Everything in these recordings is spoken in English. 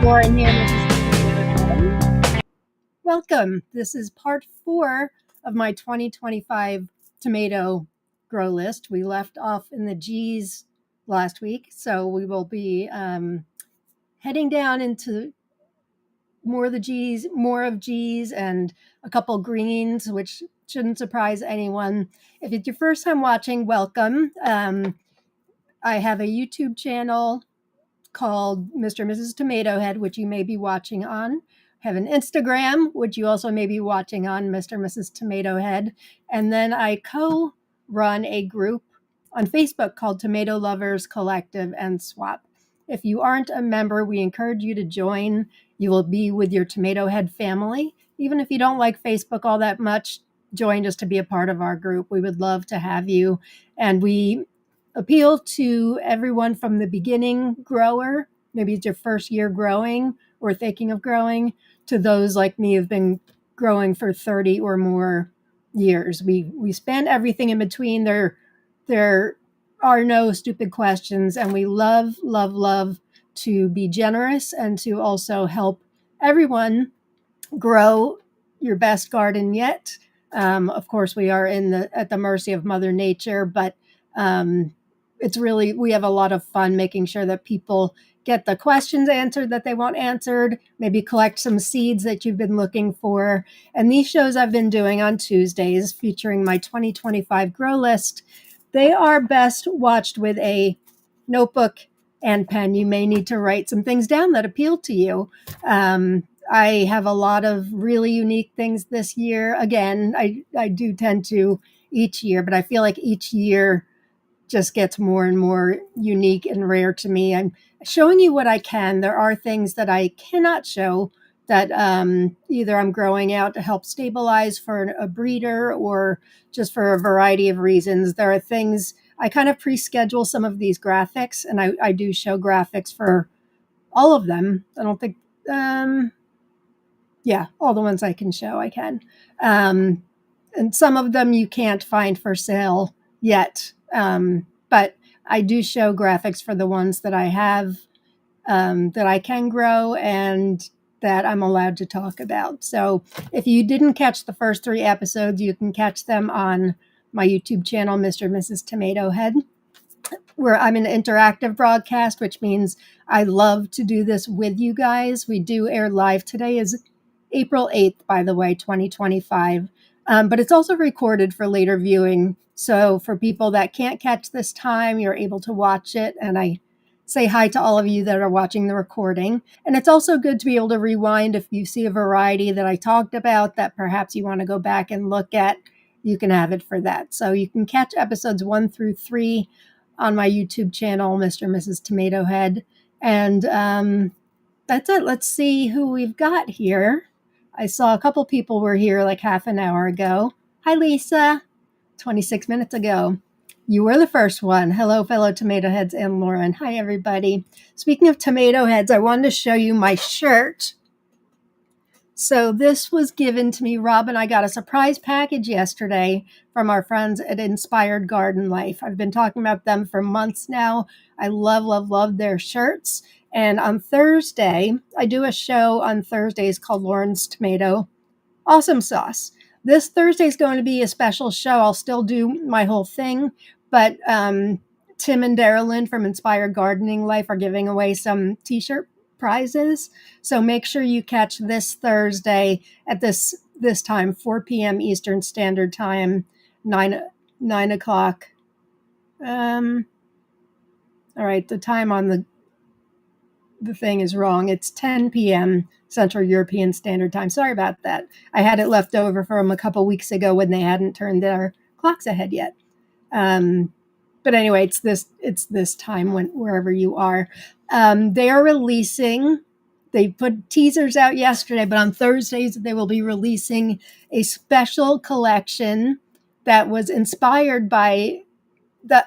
Lauren here. Welcome. This is part 4 of my 2025 tomato grow list. We left off in the G's last week, so we will be heading down into more of G's, and a couple greens, which shouldn't surprise anyone. If it's your first time watching, welcome. I have a YouTube channel called Mr. and Mrs. Tomato Head, which you may be watching on. I have an Instagram, which you also may be watching on, Mr. and Mrs. Tomato Head. And then I co-run a group on Facebook called Tomato Lovers Collective and Swap. If you aren't a member, we encourage you to join. You will be with your Tomato Head family. Even if you don't like Facebook all that much, join just to be a part of our group. We would love to have you. And we appeal to everyone from the beginning grower, maybe it's your first year growing or thinking of growing, to those like me who've been growing for 30 or more years. We span everything in between. There are no stupid questions, and we love to be generous and to also help everyone grow your best garden yet. Of course, we are at the mercy of Mother Nature, but we have a lot of fun making sure that people get the questions answered that they want answered, maybe collect some seeds that you've been looking for. And these shows I've been doing on Tuesdays featuring my 2025 grow list, they are best watched with a notebook and pen. You may need to write some things down that appeal to you. I have a lot of really unique things this year. Again, I do tend to each year, but I feel like each year just gets more and more unique and rare to me. I'm showing you what I can. There are things that I cannot show that either I'm growing out to help stabilize for a breeder or just for a variety of reasons. There are things, I kind of pre-schedule some of these graphics, and I do show graphics for all of them. I don't think, all the ones I can show, I can. And some of them you can't find for sale yet. But I do show graphics for the ones that I have, that I can grow and that I'm allowed to talk about. So if you didn't catch the first 3 episodes, you can catch them on my YouTube channel, Mr. and Mrs. Tomato Head, where I'm an interactive broadcast, which means I love to do this with you guys. We do air live. Today is April 8th, by the way, 2025. But it's also recorded for later viewing. So for people that can't catch this time, you're able to watch it. And I say hi to all of you that are watching the recording. And it's also good to be able to rewind if you see a variety that I talked about that perhaps you want to go back and look at. You can have it for that. So you can catch episodes 1 through 3 on my YouTube channel, Mr. and Mrs. Tomato Head. And that's it. Let's see who we've got here. I saw a couple people were here like half an hour ago. Hi, Lisa. 26 minutes ago. You were the first one. Hello, fellow tomato heads and Lauren. Hi, everybody. Speaking of tomato heads, I wanted to show you my shirt. So this was given to me. Rob and I got a surprise package yesterday from our friends at Inspired Garden Life. I've been talking about them for months now. I love their shirts. And on Thursday, I do a show on Thursdays called Lauren's Tomato Awesomesauce. This Thursday is going to be a special show. I'll still do my whole thing, but Tim and Darylyn from Inspired Gardening Life are giving away some t-shirt prizes. So make sure you catch this Thursday at this time, 4 p.m. Eastern Standard Time, 9 o'clock. All right, the time on the thing is wrong. It's 10 p.m. Central European Standard Time. Sorry about that. I had it left over from a couple weeks ago when they hadn't turned their clocks ahead yet. But anyway, it's this time wherever you are. They are releasing. They put teasers out yesterday, but on Thursdays they will be releasing a special collection that was inspired by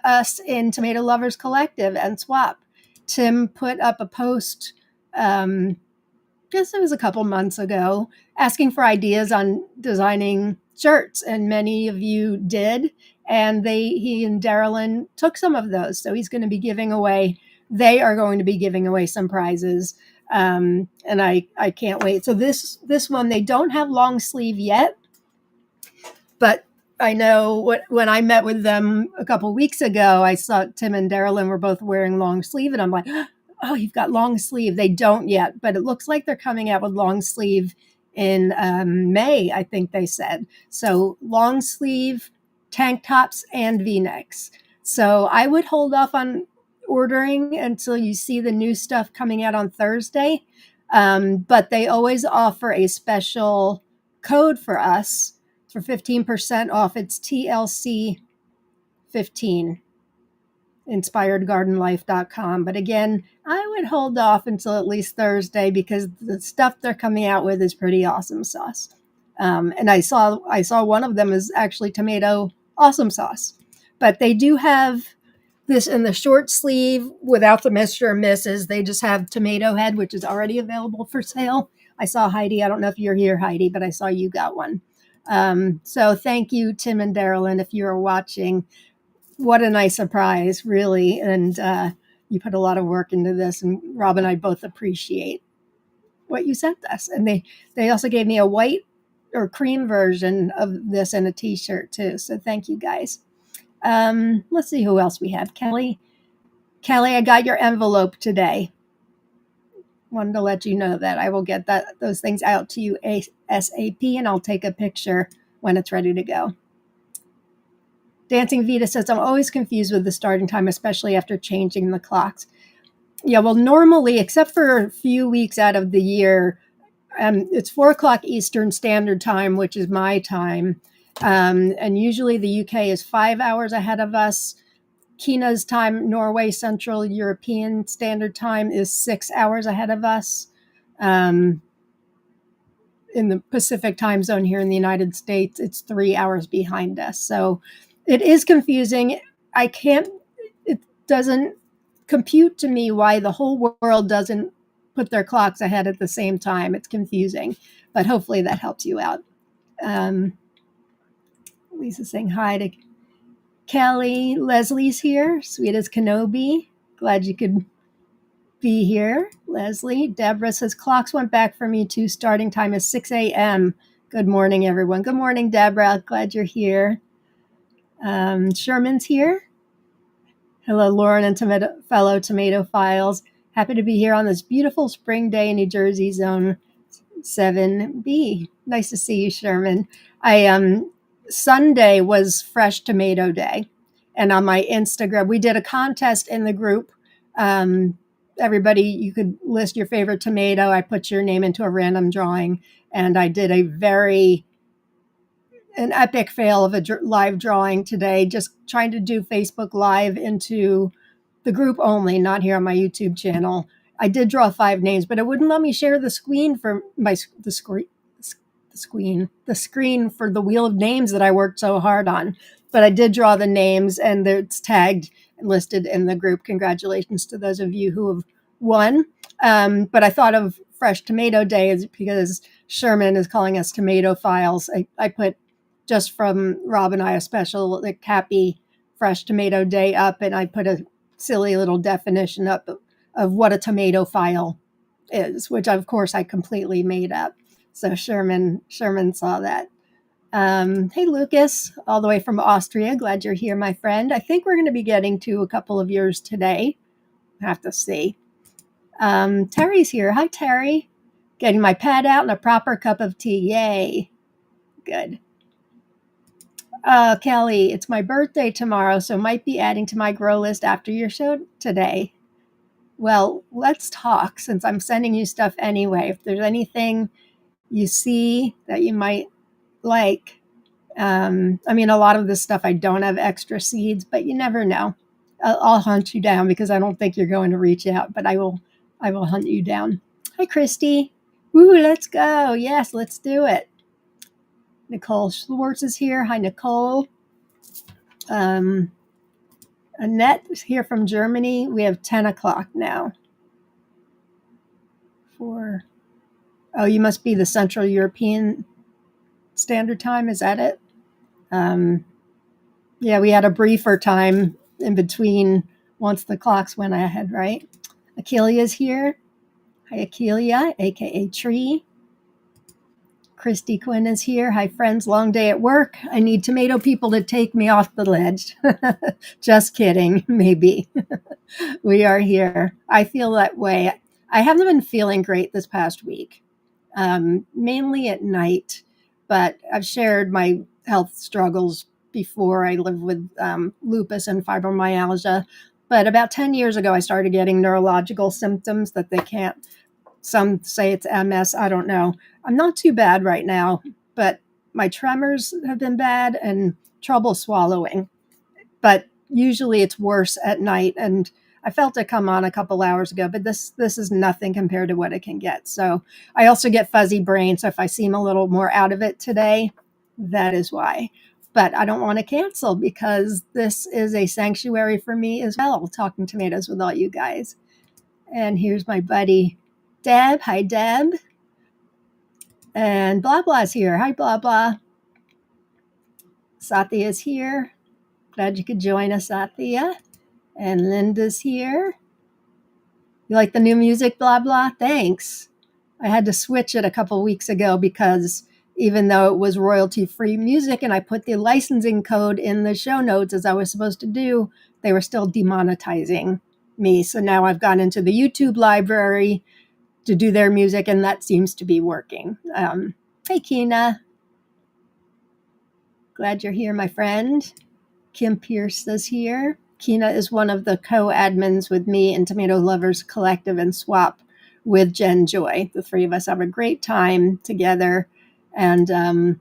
us in Tomato Lovers Collective and Swap. Tim put up a post, guess it was a couple months ago, asking for ideas on designing shirts, and many of you did. And he and Darylyn took some of those. So he's going to be giving away. They are going to be giving away some prizes. And I can't wait. So this one, they don't have long sleeve yet, but I know when I met with them a couple weeks ago, I saw Tim and Darylyn were both wearing long sleeve, and I'm like, oh, you've got long sleeve. They don't yet, but it looks like they're coming out with long sleeve in May, I think they said. So long sleeve tank tops and V-necks. So I would hold off on ordering until you see the new stuff coming out on Thursday. But they always offer a special code for us for 15% off. It's TLC 15, inspiredgardenlife.com. But again, I would hold off until at least Thursday because the stuff they're coming out with is pretty awesome sauce. And I saw one of them is actually tomato awesome sauce, but they do have this in the short sleeve without the Mr. or Mrs. They just have tomato head, which is already available for sale. I saw Heidi. I don't know if you're here, Heidi, but I saw you got one. So thank you, Tim and Darylyn, if you're watching. What a nice surprise, really. And you put a lot of work into this, and Rob and I both appreciate what you sent us. And they also gave me a white or cream version of this in a t-shirt too. So thank you guys. Let's see who else we have. Kelly, I got your envelope today. Wanted to let you know that I will get those things out to you ASAP, and I'll take a picture when it's ready to go. Dancing Vita says, I'm always confused with the starting time, especially after changing the clocks. Yeah, well, normally, except for a few weeks out of the year, it's 4 o'clock Eastern Standard Time, which is my time. And usually the UK is 5 hours ahead of us. Kina's time, Norway Central European Standard Time, is 6 hours ahead of us. In the Pacific time zone here in the United States, it's 3 hours behind us. So it is confusing. It doesn't compute to me why the whole world doesn't put their clocks ahead at the same time. It's confusing, but hopefully that helps you out. Lisa's saying hi to Kelly. Leslie's here. Sweet as Kenobi. Glad you could be here, Leslie. Deborah says, clocks went back for me too. Starting time is 6 a.m. Good morning, everyone. Good morning, Deborah. Glad you're here. Sherman's here. Hello, Lauren and fellow tomato files. Happy to be here on this beautiful spring day in New Jersey, Zone 7B. Nice to see you, Sherman. Sunday was Fresh Tomato Day. And on my Instagram, we did a contest in the group. Everybody, you could list your favorite tomato. I put your name into a random drawing, and I did an epic fail of a live drawing today, just trying to do Facebook Live into the group only, not here on my YouTube channel. I did draw 5 names, but it wouldn't let me share the screen for the screen for the wheel of names that I worked so hard on. But I did draw the names, and it's tagged and listed in the group. Congratulations to those of you who have won. But I thought of Fresh Tomato Day is because Sherman is calling us tomato files. I put just from Rob and I a special like happy Fresh Tomato Day up, and I put a silly little definition up of what a tomato file is, which of course I completely made up. So Sherman saw that. Hey, Lucas, all the way from Austria. Glad you're here, my friend. I think we're going to be getting to a couple of yours today. I have to see. Terry's here. Hi, Terry. Getting my pad out and a proper cup of tea. Yay. Good. Kelly, it's my birthday tomorrow, so might be adding to my grow list after your show today. Well, let's talk since I'm sending you stuff anyway. If there's anything you see that you might like, a lot of this stuff I don't have extra seeds, but you never know. I'll hunt you down because I don't think you're going to reach out, but I will hunt you down. Hi, Christy. Woo, let's go. Yes, let's do it. Nicole Schwartz is here. Hi, Nicole. Annette is here from Germany. We have 10 o'clock now. Oh, you must be the Central European Standard Time. Is that it? Yeah, we had a briefer time in between once the clocks went ahead, right? Achillea's here. Hi, Akelia, aka Tree. Christy Quinn is here. Hi, friends. Long day at work. I need tomato people to take me off the ledge. Just kidding. Maybe. We are here. I feel that way. I haven't been feeling great this past week, mainly at night, but I've shared my health struggles before. I live with lupus and fibromyalgia. But about 10 years ago, I started getting neurological symptoms that they can't, some say it's MS. I don't know. I'm not too bad right now, but my tremors have been bad and trouble swallowing. But usually it's worse at night. And I felt it come on a couple hours ago, but this is nothing compared to what it can get. So I also get fuzzy brain. So if I seem a little more out of it today, that is why. But I don't want to cancel because this is a sanctuary for me as well, talking tomatoes with all you guys. And here's my buddy Deb. Hi, Deb. And Blah Blah's here. Hi, Blah Blah. Satya is here. Glad you could join us, Satya. And Linda's here. You like the new music, Blah Blah? Thanks. I had to switch it a couple weeks ago because even though it was royalty-free music and I put the licensing code in the show notes as I was supposed to do, they were still demonetizing me. So now I've gone into the YouTube library to do their music, and that seems to be working. Hey, Kina. Glad you're here, my friend. Kim Pierce is here. Kina is one of the co-admins with me in Tomato Lovers Collective and Swap with Jen Joy. The three of us have a great time together, and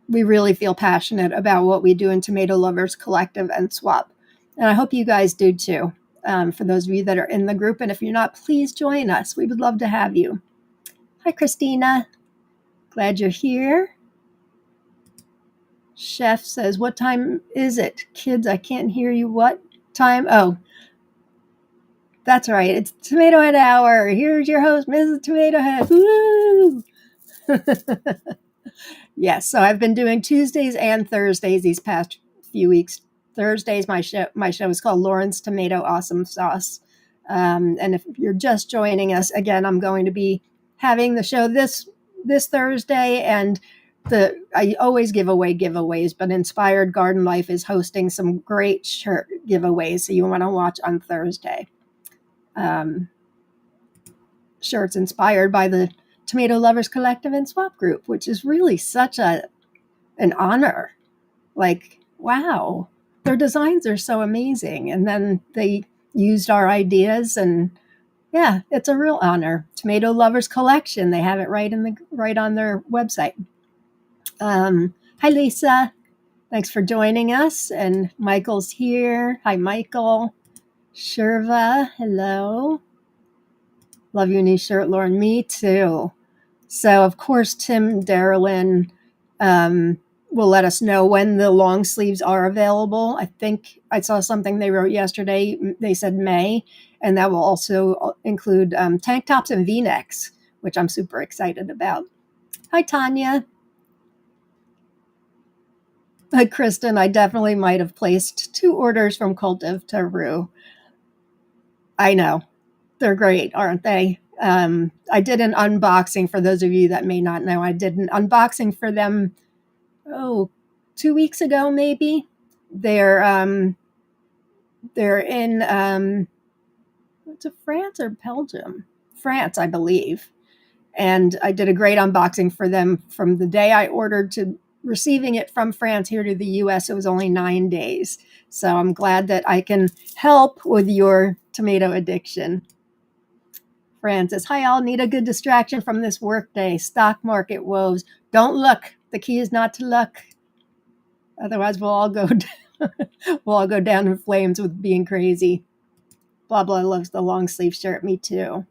we really feel passionate about what we do in Tomato Lovers Collective and Swap. And I hope you guys do too. For those of you that are in the group, and if you're not, please join us. We would love to have you. Hi, Christina. Glad you're here. Chef says, what time is it? Kids, I can't hear you. What time? Oh, that's right. It's Tomato Head Hour. Here's your host, Mrs. Tomato Head. Woo! Yes, so I've been doing Tuesdays and Thursdays these past few weeks. Thursdays, my show is called Lauren's Tomato Awesomesauce. And if you're just joining us, again, I'm going to be having the show this Thursday, and I always give away giveaways, but Inspired Garden Life is hosting some great shirt giveaways, so you want to watch on Thursday. Shirts inspired by the Tomato Lovers Collective and Swap Group, which is really such an honor. Like, wow, their designs are so amazing. And then they used our ideas, and yeah, it's a real honor. Tomato Lovers Collection, they have it right on their website. Hi, Lisa. Thanks for joining us. And Michael's here. Hi, Michael. Shirva, hello. Love your new shirt, Lauren. Me too. So, of course, Tim Darlin will let us know when the long sleeves are available. I think I saw something they wrote yesterday. They said May, and that will also include tank tops and V-necks, which I'm super excited about. Hi, Tanya. Kristen, I definitely might have placed 2 orders from Cultive to Rue. I know. They're great, aren't they? I did an unboxing, for those of you that may not know. I did an unboxing for them, 2 weeks ago, maybe. They're in, what's it, France or Belgium? France, I believe. And I did a great unboxing for them from the day I ordered to receiving it from France here to the US. It was only 9 days. So I'm glad that I can help with your tomato addiction. Francis, hi all, need a good distraction from this workday. Stock market woes. Don't look. The key is not to look. Otherwise, we'll all go down in flames with being crazy. Blah blah loves the long sleeve shirt. Me too.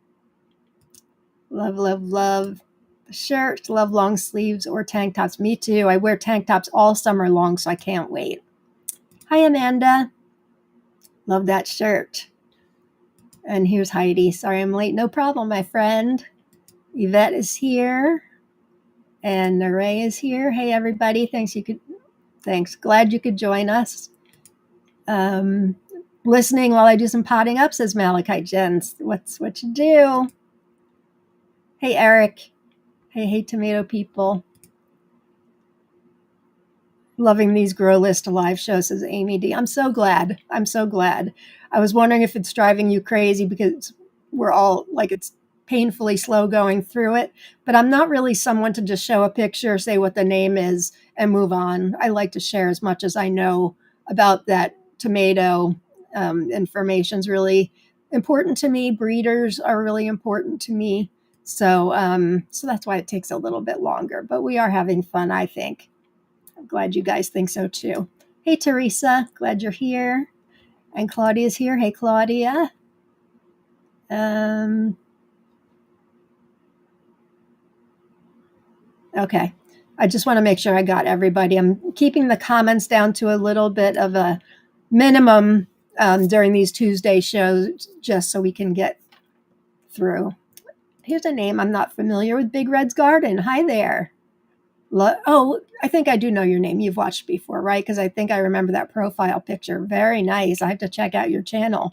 Love, love, love the shirt. Love long sleeves or tank tops. Me too. I wear tank tops all summer long, so I can't wait. Hi, Amanda. Love that shirt. And here's Heidi. Sorry I'm late. No problem, my friend. Yvette is here. And Naray is here. Hey, everybody. Thanks. Glad you could join us. Listening while I do some potting up, says Malachite. Jens, what's what you do? Hey, Eric. Hey, tomato people. Loving these Grow List live shows, says Amy D. I'm so glad. I'm so glad. I was wondering if it's driving you crazy because we're all like, it's painfully slow going through it. But I'm not really someone to just show a picture, say what the name is, and move on. I like to share as much as I know about that tomato. Information is really important to me. Breeders are really important to me. So that's why it takes a little bit longer. But we are having fun, I think. I'm glad you guys think so too. Hey, Teresa. Glad you're here. And Claudia's here. Hey, Claudia. Okay. I just want to make sure I got everybody. I'm keeping the comments down to a little bit of a minimum during these Tuesday shows just so we can get through. Here's a name I'm not familiar with. Big Red's Garden. Hi there. Oh, I think I do know your name. You've watched before, right? Because I think I remember that profile picture. Very nice. I have to check out your channel.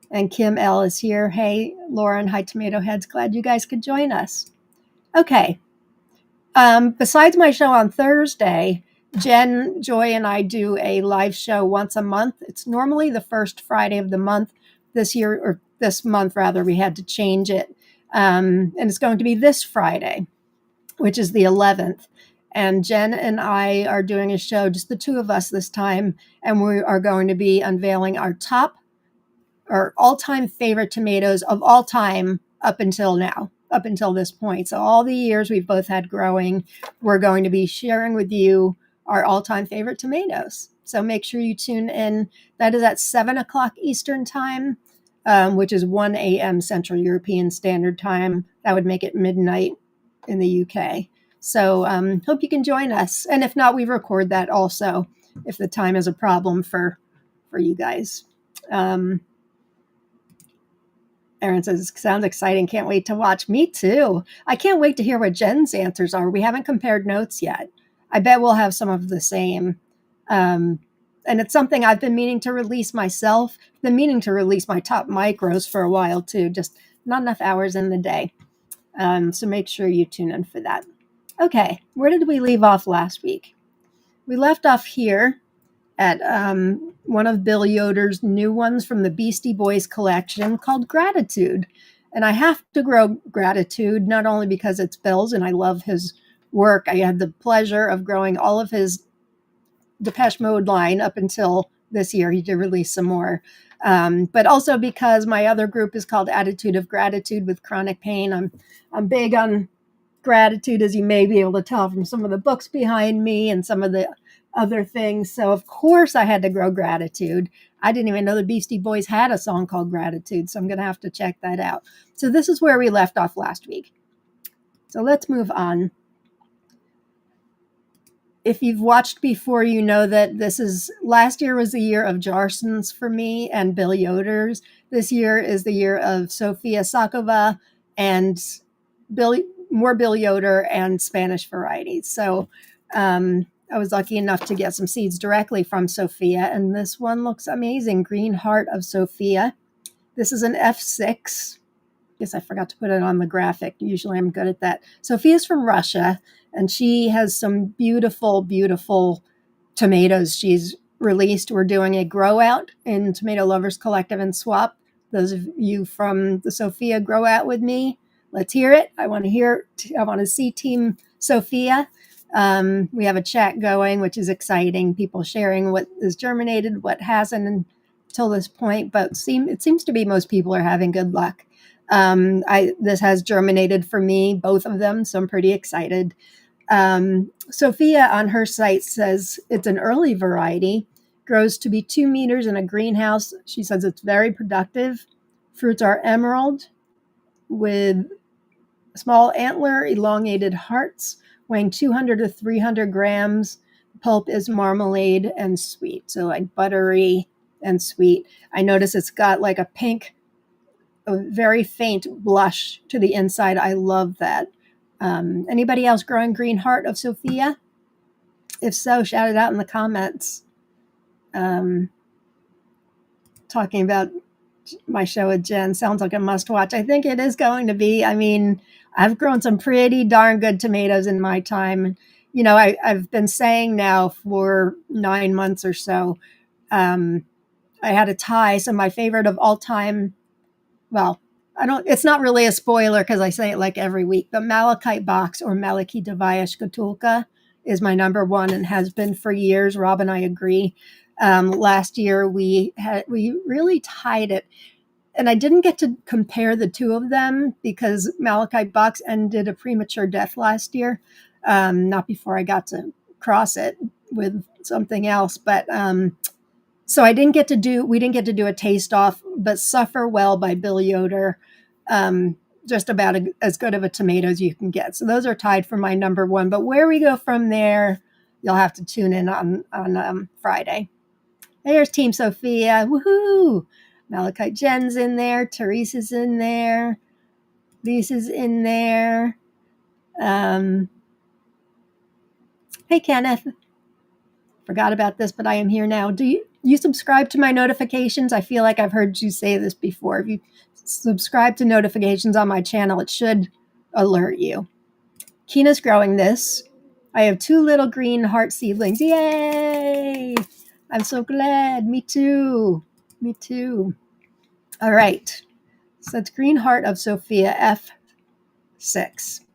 And Kim L is here. Hey, Lauren. Hi, Tomato Heads. Glad you guys could join us. Okay. Besides my show on Thursday, Jen, Joy, and I do a live show once a month. It's normally the first Friday of the month. This year, or this month rather, we had to change it. And it's going to be this Friday, which is the 11th. And Jen and I are doing a show, just the two of us this time, and we are going to be unveiling our top or all-time favorite tomatoes of all time up until now, up until this point. So all the years we've both had growing, we're going to be sharing with you our all-time favorite tomatoes. So make sure you tune in. That is at 7 o'clock Eastern time, which is 1 a.m. Central European Standard Time. That would make it midnight in the UK. So hope you can join us. And if not, we record that also if the time is a problem for you guys. Erin says, sounds exciting. Can't wait to watch. Me too. I can't wait to hear what Jen's answers are. We haven't compared notes yet. I bet we'll have some of the same. And it's something I've been meaning to release myself. Been meaning to release my top micros for a while too. Just not enough hours in the day. So make sure you tune in for that. Okay, where did we leave off last week? We left off here at one of Bill Yoder's new ones from the Beastie Boys collection called Gratitude. And I have to grow Gratitude, not only because it's Bill's and I love his work. I had the pleasure of growing all of his Depeche Mode line up until this year. He did release some more. But also because my other group is called Attitude of Gratitude with Chronic Pain. I'm big on gratitude, as you may be able to tell from some of the books behind me and some of the other things. So of course I had to grow Gratitude. I didn't even know the Beastie Boys had a song called Gratitude, so I'm going to have to check that out. So this is where we left off last week. So let's move on. If you've watched before, you know that last year was the year of Jarsson's for me and Bill Yoder's. This year is the year of Sophia Sakova and more Bill Yoder and Spanish varieties. So I was lucky enough to get some seeds directly from Sophia, and this one looks amazing. Green Heart of Sophia. This is an F6. Guess I forgot to put it on the graphic. Usually I'm good at that. Sophia's from Russia, and she has some beautiful, beautiful tomatoes she's released. We're doing a grow out in Tomato Lovers Collective and Swap. Those of you from the Sophia grow out with me, let's hear it. I want to see Team Sophia. We have a chat going, which is exciting. People sharing what is germinated, what hasn't until this point, but it seems to be most people are having good luck. This has germinated for me, both of them, so I'm pretty excited. Sophia on her site says it's an early variety, grows to be 2 meters in a greenhouse. She says it's very productive. Fruits are emerald with small antler, elongated hearts, weighing 200 to 300 grams. Pulp is marmalade and sweet, so like buttery and sweet. I notice it's got like a pink, a very faint blush to the inside. I love that. Anybody else growing Green Heart of Sophia? If so, shout it out in the comments. Talking about my show with Jen sounds like a must watch. I think it is going to be. I mean, I've grown some pretty darn good tomatoes in my time. You know, I've been saying now for 9 months or so. Um, I had a tie. So my favorite of all time, well, I don't, it's not really a spoiler because I say it like every week, but Malachite box or Malachite Shkatulka is my number one and has been for years. Rob and I agree. Last year we really tied it, and I didn't get to compare the two of them because Malachite box ended a premature death last year. Not before I got to cross it with something else, but so we didn't get to do a taste off, but Suffer Well by Bill Yoder, just about as good of a tomato as you can get. So those are tied for my number one. But where we go from there, you'll have to tune in on Friday. There's Team Sophia. Woohoo! Malachite Jen's in there. Teresa's in there. Lisa's in there. Hey, Kenneth. Forgot about this, but I am here now. Do you subscribe to my notifications? I feel like I've heard you say this before. If you subscribe to notifications on my channel, it should alert you. Kina's growing this. I have 2 little green heart seedlings. Yay! I'm so glad. Me too. Me too. All right. So that's Green Heart of Sophia F6.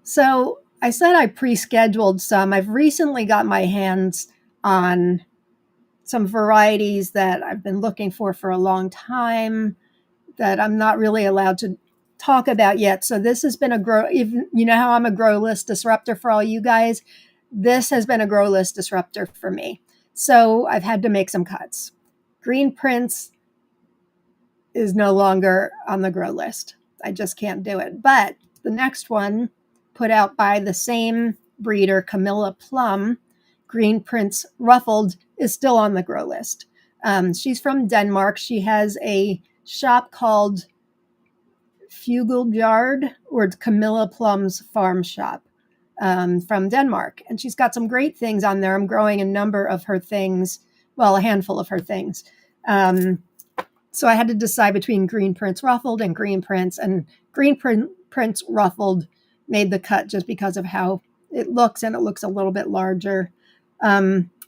So I said I pre-scheduled some. I've recently got my hands on some varieties that I've been looking for a long time that I'm not really allowed to talk about yet. So this has been you know how I'm a grow list disruptor for all you guys? This has been a grow list disruptor for me. So I've had to make some cuts. Green Prince is no longer on the grow list. I just can't do it. But the next one, put out by the same breeder, Camilla Plum, Green Prince Ruffled, is still on the grow list. She's from Denmark. She has a shop called Fugelbjard, or Camilla Plum's farm shop, from Denmark. And she's got some great things on there. I'm growing a number of her things, well, a handful of her things. So I had to decide between Green Prince Ruffled and Green Prince, and Green Prince Ruffled made the cut just because of how it looks, and it looks a little bit larger.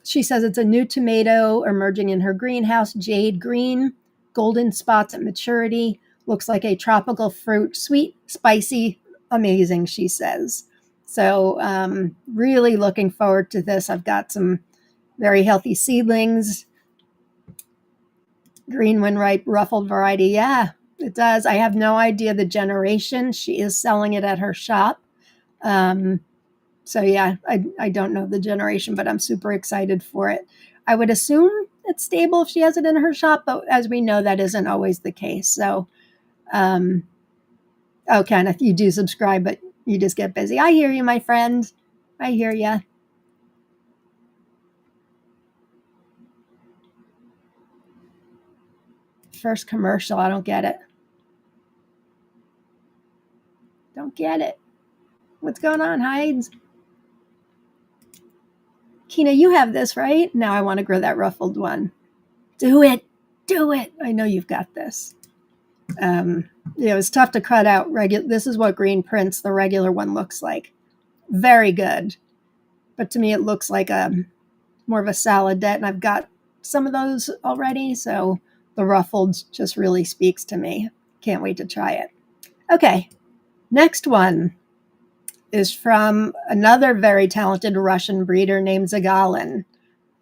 She says it's a new tomato emerging in her greenhouse, jade green, golden spots at maturity, looks like a tropical fruit, sweet, spicy, amazing, she says. So really looking forward to this. I've got some very healthy seedlings. Green when ripe ruffled variety. Yeah, it does. I have no idea the generation. She is selling it at her shop. So yeah, I don't know the generation, but I'm super excited for it. I would assume it's stable if she has it in her shop, but as we know, that isn't always the case. So, oh, Kenneth, you do subscribe, but you just get busy. I hear you, my friend. I hear you. First commercial. I don't get it. Don't get it. What's going on, Hides? Kina, you have this, right? Now I want to grow that ruffled one. Do it. Do it. I know you've got this. It's tough to cut out regular. This is what Green Prince, the regular one, looks like. Very good. But to me, it looks like more of a saladette, and I've got some of those already. So the ruffled just really speaks to me. Can't wait to try it. Okay. Next one is from another very talented Russian breeder named Zagalin,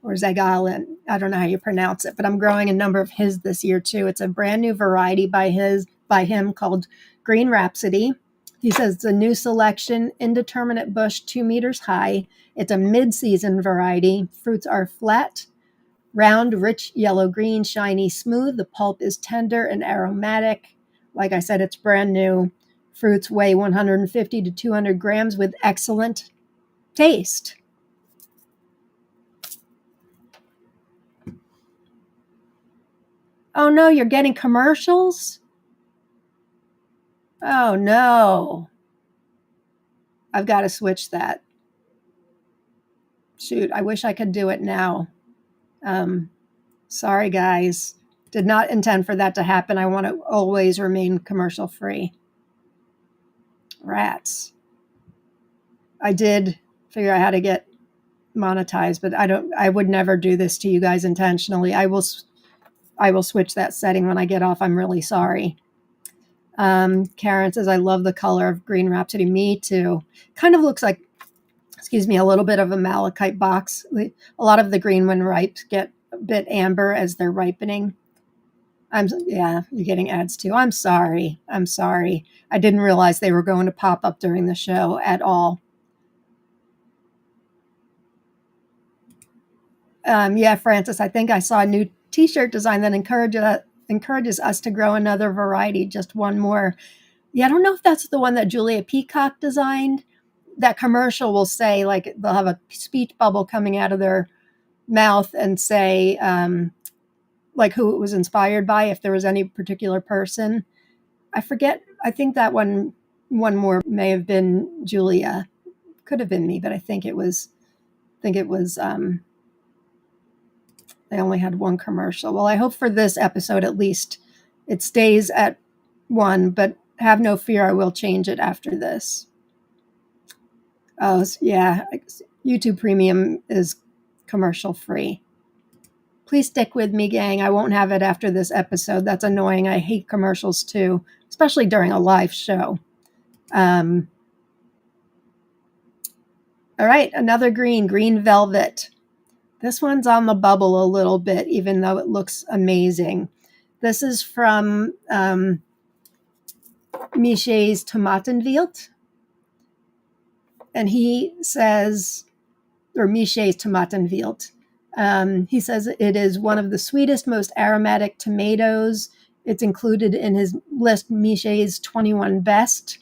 or Zagalin. I don't know how you pronounce it, but I'm growing a number of his this year too. It's a brand new variety by him called Green Rhapsody. He says it's a new selection, indeterminate bush, 2 meters high. It's a mid-season variety. Fruits are flat, round, rich, yellow-green, shiny, smooth. The pulp is tender and aromatic. Like I said, it's brand new. Fruits weigh 150 to 200 grams with excellent taste. Oh no, you're getting commercials? Oh no. I've got to switch that. Shoot, I wish I could do it now. Sorry, guys. Did not intend for that to happen. I want to always remain commercial free. Rats. I did figure out how to get monetized, but I would never do this to you guys intentionally. I will switch that setting when I get off. I'm really sorry. Karen says, I love the color of Green Rhapsody. Me too. Kind of looks like, a little bit of a malachite box. A lot of the green when ripe get a bit amber as they're ripening. You're getting ads too. I'm sorry. I didn't realize they were going to pop up during the show at all. Francis, I think I saw a new t-shirt design that encourages us to grow another variety, just one more. Yeah, I don't know if that's the one that Julia Peacock designed. That commercial will say, like, they'll have a speech bubble coming out of their mouth and say, like, who it was inspired by, if there was any particular person. I forget. I think that one more may have been Julia. Could have been me, but I think it was, they only had one commercial. Well, I hope for this episode, at least, it stays at one, but have no fear, I will change it after this. Oh, yeah. YouTube Premium is commercial free. Please stick with me, gang. I won't have it after this episode. That's annoying. I hate commercials too, especially during a live show. All right, another green velvet. This one's on the bubble a little bit, even though it looks amazing. This is from Michel's Tomatenwild. And he says, or Michel's Tomatenwild. He says it is one of the sweetest, most aromatic tomatoes. It's included in his list, Michel's 21 Best.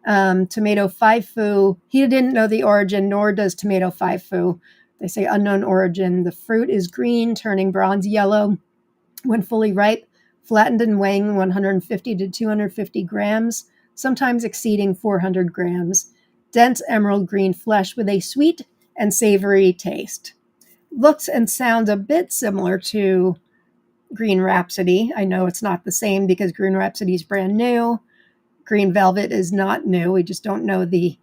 Tomato Faifu. He didn't know the origin, nor does tomato Faifu. They say unknown origin. The fruit is green, turning bronze yellow when fully ripe, flattened and weighing 150 to 250 grams, sometimes exceeding 400 grams. Dense emerald green flesh with a sweet and savory taste. Looks and sounds a bit similar to Green Rhapsody. I know it's not the same because Green Rhapsody is brand new. Green Velvet is not new. We just don't know the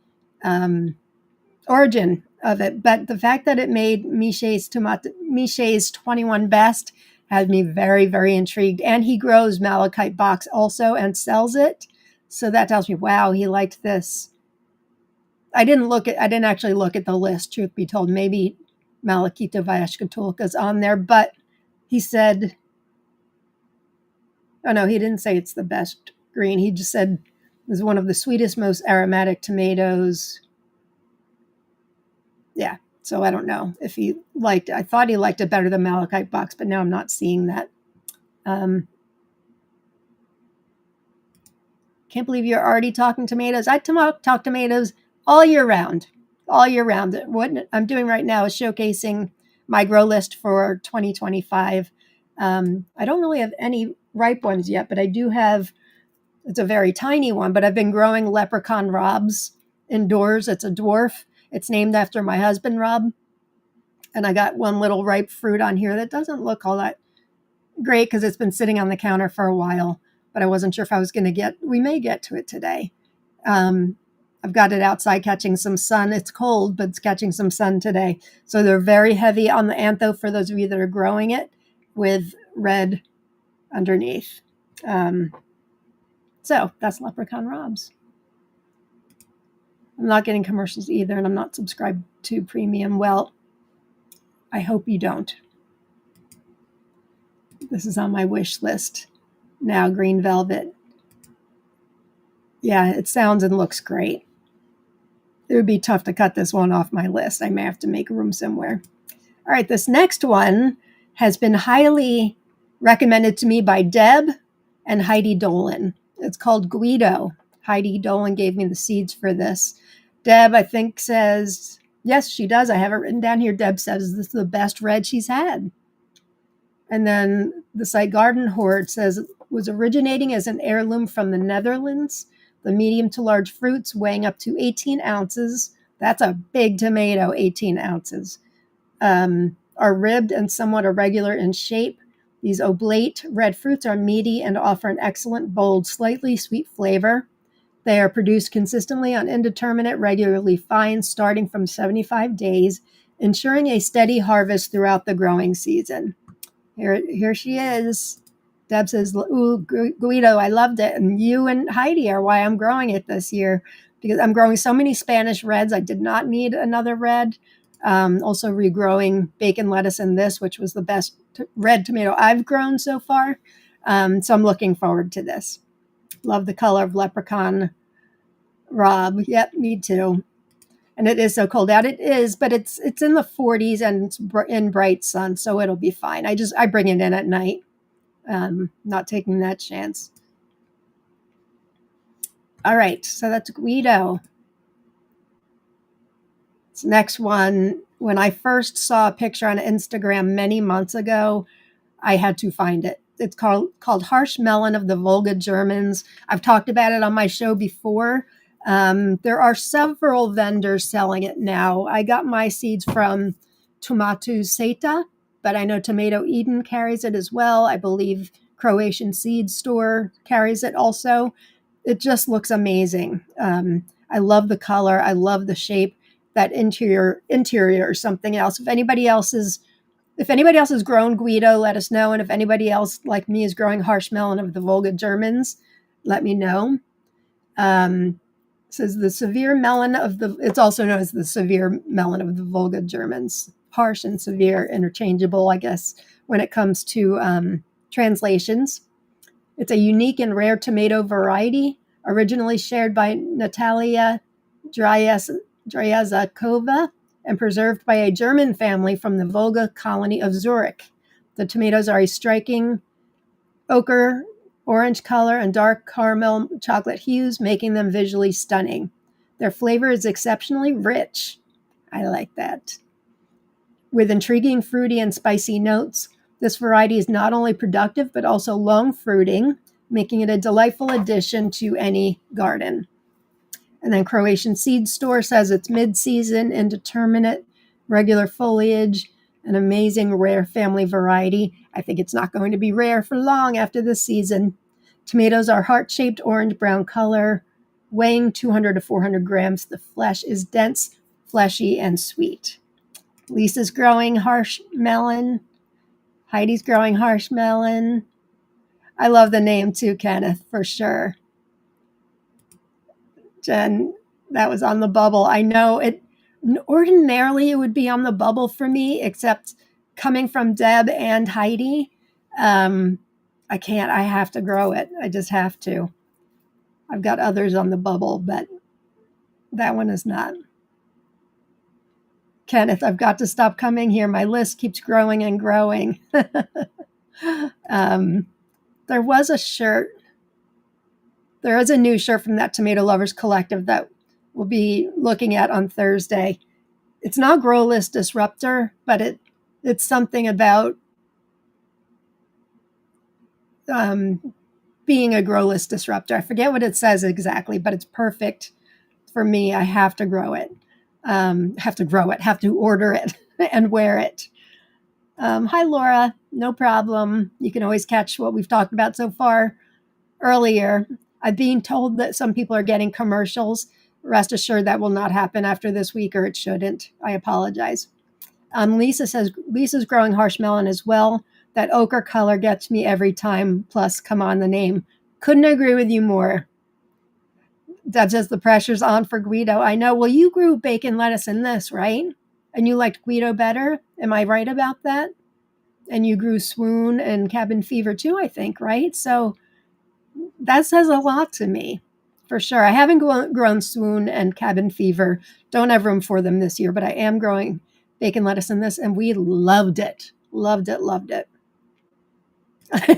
origin of it. But the fact that it made Michel's 21 Best had me very, very intrigued. And he grows Malachite box also and sells it. So that tells me, wow, he liked this. I didn't actually look at the list, truth be told. Maybe Malachite Vyashkatulka is on there, but he said, oh no, he didn't say it's the best green. He just said it was one of the sweetest, most aromatic tomatoes. Yeah, so I don't know if he liked it. I thought he liked it better than Malachite box, but now I'm not seeing that. Can't believe you're already talking tomatoes. I talk tomatoes all year round. What I'm doing right now is showcasing my grow list for 2025. I don't really have any ripe ones yet, but I do have, it's a very tiny one, but I've been growing leprechaun robs indoors. It's a dwarf. It's named after my husband, Rob. And I got one little ripe fruit on here that doesn't look all that great because it's been sitting on the counter for a while, but I wasn't sure if I was going to we may get to it today. I've got it outside catching some sun. It's cold, but it's catching some sun today. So they're very heavy on the antho for those of you that are growing it with red underneath. So that's leprechaun robs. I'm not getting commercials either, and I'm not subscribed to premium. Well, I hope you don't. This is on my wish list now, Green Velvet. Yeah, it sounds and looks great. It would be tough to cut this one off my list. I may have to make room somewhere. All right, this next one has been highly recommended to me by Deb and Heidi Dolan. It's called Guido. Heidi Dolan gave me the seeds for this. Deb, I think, says, yes, she does. I have it written down here. Deb says this is the best red she's had. And then the site Garden Horde says it was originating as an heirloom from the Netherlands. The medium to large fruits weighing up to 18 ounces. That's a big tomato, 18 ounces. Are ribbed and somewhat irregular in shape. These oblate red fruits are meaty and offer an excellent, bold, slightly sweet flavor. They are produced consistently on indeterminate, regularly fine, starting from 75 days, ensuring a steady harvest throughout the growing season. Here she is. Deb says, ooh, Guido, I loved it. And you and Heidi are why I'm growing it this year, because I'm growing so many Spanish reds. I did not need another red. Also regrowing bacon lettuce in this, which was the best red tomato I've grown so far. So I'm looking forward to this. Love the color of leprechaun. Rob, yep, me too. And it is so cold out. It is, but it's in the 40s and it's in bright sun, so it'll be fine. I bring it in at night. Not taking that chance. All right, so that's Guido. This next one, when I first saw a picture on Instagram many months ago, I had to find it. It's called Harsh Melon of the Volga Germans. I've talked about it on my show before. There are several vendors selling it now. I got my seeds from TOMATO Awesomesauce, but I know Tomato Eden carries it as well. I believe Croatian Seed Store carries it also. It just looks amazing. I love the color. I love the shape. That interior or something else. If anybody else has grown Guido, let us know. And if anybody else like me is growing Harsh Melon of the Volga Germans, let me know. Says the severe melon of the, it's also known as the severe melon of the Volga Germans. Harsh and severe interchangeable, I guess, when it comes to translations. It's a unique and rare tomato variety, originally shared by Natalia Dryazakova and preserved by a German family from the Volga colony of Zurich. The tomatoes are a striking ochre, orange color, and dark caramel chocolate hues, making them visually stunning. Their flavor is exceptionally rich. I like that. With intriguing fruity and spicy notes, this variety is not only productive but also long fruiting, making it a delightful addition to any garden. And then Croatian Seed Store says it's mid-season, indeterminate, regular foliage, an amazing rare family variety. I think it's not going to be rare for long after this season. Tomatoes are heart-shaped orange-brown color, weighing 200 to 400 grams. The flesh is dense, fleshy, and sweet. Lisa's growing Harsh Melon. Heidi's growing Harsh Melon. I love the name too, Kenneth, for sure. Jen, that was on the bubble. I know it ordinarily it would be on the bubble for me, except coming from Deb and Heidi, I can't. I have to grow it. I just have to. I've got others on the bubble, but that one is not. Kenneth, I've got to stop coming here. My list keeps growing and growing. There was a shirt. There is a new shirt from that Tomato Lovers Collective that we'll be looking at on Thursday. It's not Grow List Disruptor, but it's something about being a Grow List Disruptor. I forget what it says exactly, but it's perfect for me. I have to grow it. Have to order it and wear it. Hi, Laura. No problem. You can always catch what we've talked about so far earlier. I'm being told that some people are getting commercials. Rest assured that will not happen after this week, or it shouldn't. I apologize. Lisa says, Lisa's growing Harsh Melon as well. That ochre color gets me every time. Plus, come on, the name. Couldn't agree with you more. That says the pressure's on for Guido. I know. Well, you grew bacon lettuce in this, right? And you liked Guido better. Am I right about that? And you grew swoon and cabin fever too, I think, right? So that says a lot to me, for sure. I haven't grown swoon and cabin fever. Don't have room for them this year, but I am growing bacon lettuce in this, and we loved it. Loved it, loved it.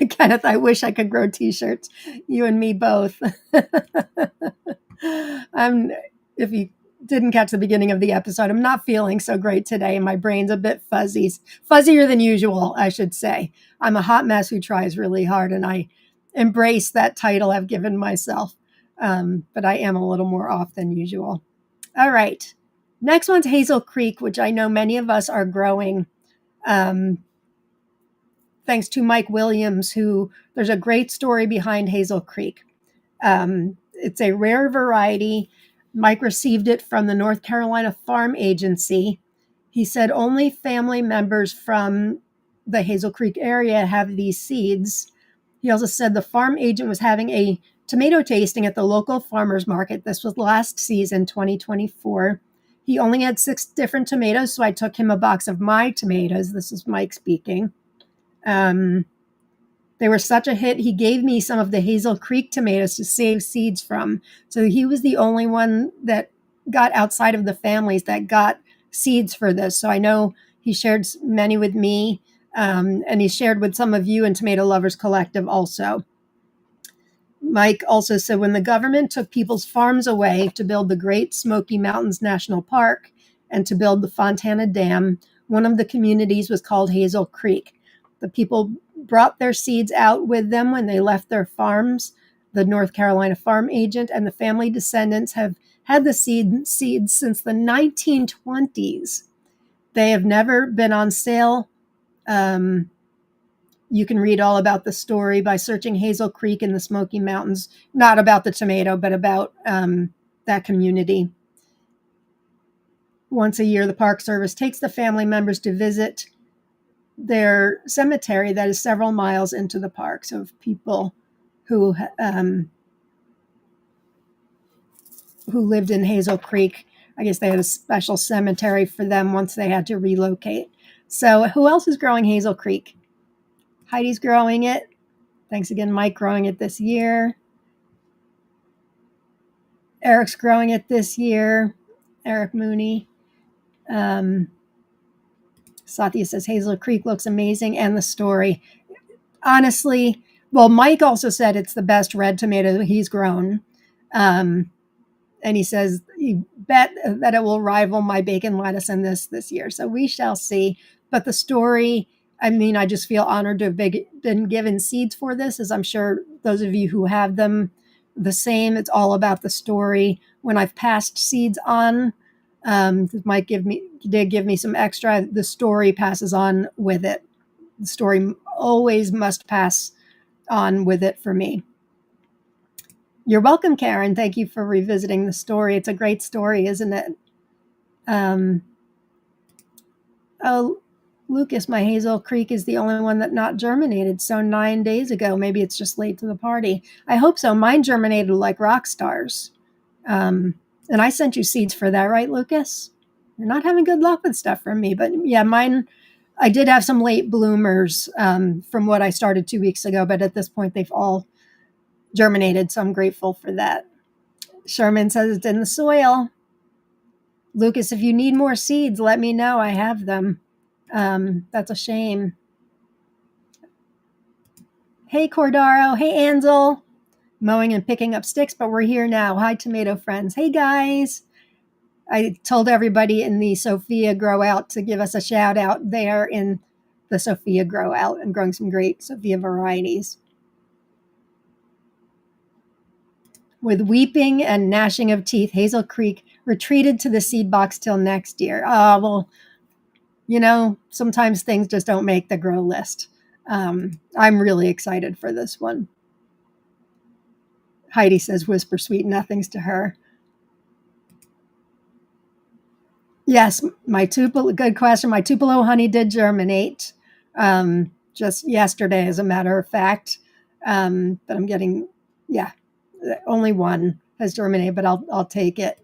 Kenneth, I wish I could grow t-shirts. You and me both. If you didn't catch the beginning of the episode, I'm not feeling so great today, and my brain's a bit fuzzier than usual, I should say. I'm a hot mess who tries really hard, and I embrace that title I've given myself. But I am a little more off than usual. All right. Next one's Hazel Creek, which I know many of us are growing thanks to Mike Williams, who there's a great story behind Hazel Creek. It's a rare variety. Mike received it from the North Carolina Farm Agency. He said only family members from the Hazel Creek area have these seeds. He also said the farm agent was having a tomato tasting at the local farmers market. This was last season, 2024. He only had 6 different tomatoes, so I took him a box of my tomatoes. This is Mike speaking. They were such a hit, he gave me some of the Hazel Creek tomatoes to save seeds from. So he was the only one that got outside of the families that got seeds for this. So I know he shared many with me, and he shared with some of you in Tomato Lovers Collective also. Mike also said when the government took people's farms away to build the Great Smoky Mountains National Park and to build the Fontana Dam, one of the communities was called Hazel Creek. The people brought their seeds out with them when they left their farms. The North Carolina farm agent and the family descendants have had the seeds since the 1920s. They have never been on sale. You can read all about the story by searching Hazel Creek in the Smoky Mountains, not about the tomato, but about that community. Once a year, the Park Service takes the family members to visit their cemetery that is several miles into the park. So if people who lived in Hazel Creek, I guess they had a special cemetery for them once they had to relocate. So who else is growing Hazel Creek? Heidi's growing it. Thanks again, Mike, growing it this year. Eric's growing it this year. Eric Mooney. Sophia says Hazel Creek looks amazing, and the story. Honestly, well, Mike also said it's the best red tomato he's grown. And he says he bet that it will rival my bacon lettuce in this year. So we shall see. But the story, I mean, I just feel honored to have been given seeds for this, as I'm sure those of you who have them, the same. It's all about the story. When I've passed seeds on, Mike did give me some extra. The story passes on with it. The story always must pass on with it for me. You're welcome, Karen. Thank you for revisiting the story. It's a great story, isn't it? Oh, Lucas, my Hazel Creek is the only one that not germinated. So 9 days ago, maybe it's just late to the party. I hope so. Mine germinated like rock stars. And I sent you seeds for that, right, Lucas? You're not having good luck with stuff from me, but yeah, mine, I did have some late bloomers from what I started 2 weeks ago, but at this point they've all germinated, so I'm grateful for that. Sherman says it's in the soil. Lucas, if you need more seeds, let me know. I have them. That's a shame. Hey, Cordaro. Hey, Ansel. Mowing and picking up sticks, but we're here now. Hi, tomato friends. Hey, guys. I told everybody in the Sophia Grow Out to give us a shout out. They are in the Sophia Grow Out and growing some great Sophia varieties. With weeping and gnashing of teeth, Hazel Creek retreated to the seed box till next year. Well, you know, sometimes things just don't make the grow list. I'm really excited for this one. Heidi says, whisper sweet nothings to her. Yes, my Tupelo, good question. My Tupelo honey did germinate just yesterday, as a matter of fact. But I'm getting, only one has germinated, but I'll take it.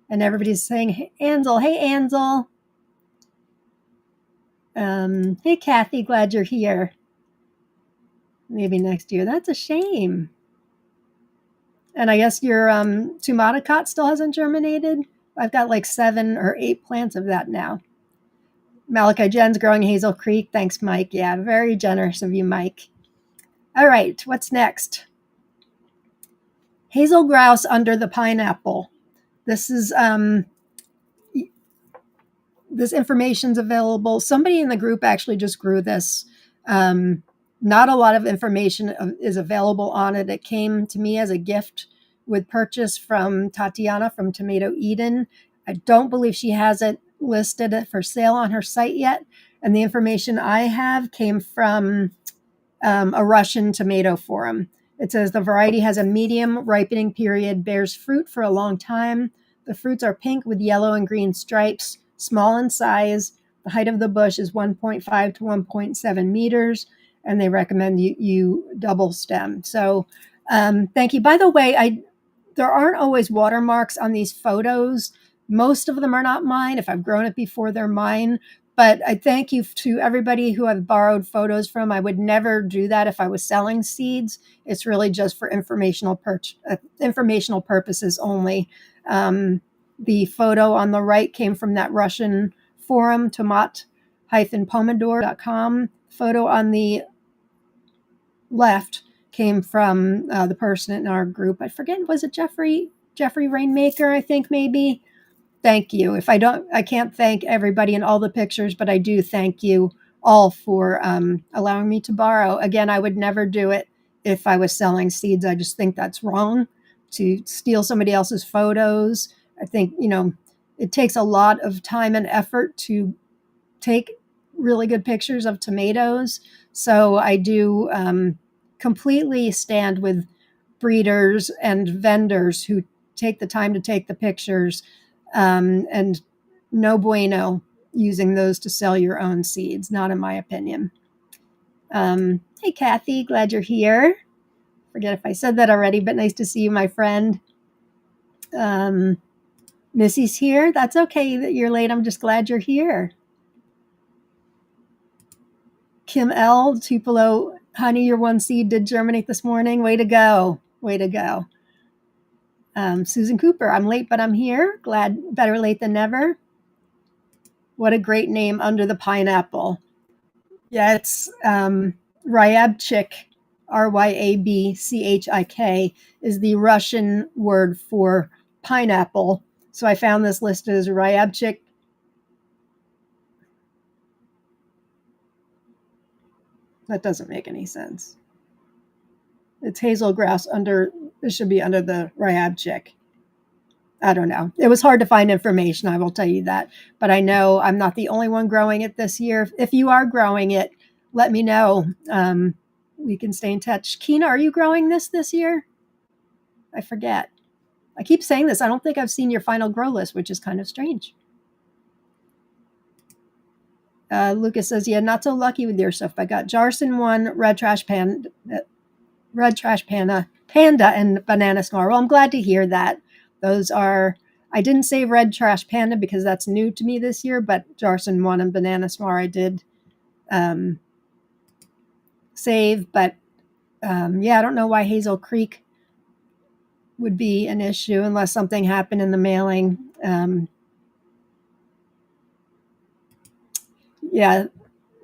And everybody's saying, hey, Ansel. Hey, Ansel. Hey, Kathy, glad you're here. Maybe next year. That's a shame. And I guess your tomato still hasn't germinated. I've got like 7 or 8 plants of that now. Malachi Jen's growing Hazel Creek. Thanks, Mike. Yeah, very generous of you, Mike. All right, what's next? Hazel grouse under the pineapple. This is this information's available. Somebody in the group actually just grew this. Not a lot of information is available on it. It came to me as a gift with purchase from Tatiana from Tomato Eden. I don't believe she has it listed for sale on her site yet. And the information I have came from a Russian tomato forum. It says the variety has a medium ripening period, bears fruit for a long time. The fruits are pink with yellow and green stripes, small in size. The height of the bush is 1.5 to 1.7 meters, and they recommend you double stem. So thank you. By the way, there aren't always watermarks on these photos. Most of them are not mine. If I've grown it before, they're mine. But I thank you to everybody who I've borrowed photos from. I would never do that if I was selling seeds. It's really just for informational purposes only. The photo on the right came from that Russian forum, tomat-pomodoro.com. Photo on the left came from the person in our group. I forget, was it Jeffrey Rainmaker, I think maybe. Thank you. I can't thank everybody in all the pictures, but I do thank you all for allowing me to borrow. Again, I would never do it if I was selling seeds. I just think that's wrong to steal somebody else's photos. I think, it takes a lot of time and effort to take really good pictures of tomatoes. So I do completely stand with breeders and vendors who take the time to take the pictures, and no bueno using those to sell your own seeds, not in my opinion. Hey, Kathy, glad you're here. Forget if I said that already, but nice to see you, my friend. Missy's here. That's okay that you're late. I'm just glad you're here. Kim L, Tupelo, honey, your one seed did germinate this morning. Way to go. Way to go. Susan Cooper, I'm late, but I'm here. Glad, better late than never. What a great name, Under the Pineapple. Yeah, it's Ryabchik, Rybchik, is the Russian word for pineapple. So I found this listed as Ryabchik. That doesn't make any sense. It's hazel grass it should be under the Ryabchik. I don't know. It was hard to find information, I will tell you that. But I know I'm not the only one growing it this year. If you are growing it, let me know. We can stay in touch. Kina, are you growing this year? I forget. I keep saying this. I don't think I've seen your final grow list, which is kind of strange. Lucas says, yeah, not so lucky with your stuff. I got Jarsson 1, Red Trash Panda, and Banana Smar. Well, I'm glad to hear that. Those are, I didn't say Red Trash Panda because that's new to me this year, but Jarsson 1 and Banana Smar I did save. But yeah, I don't know why Hazel Creek would be an issue unless something happened in the mailing. Yeah,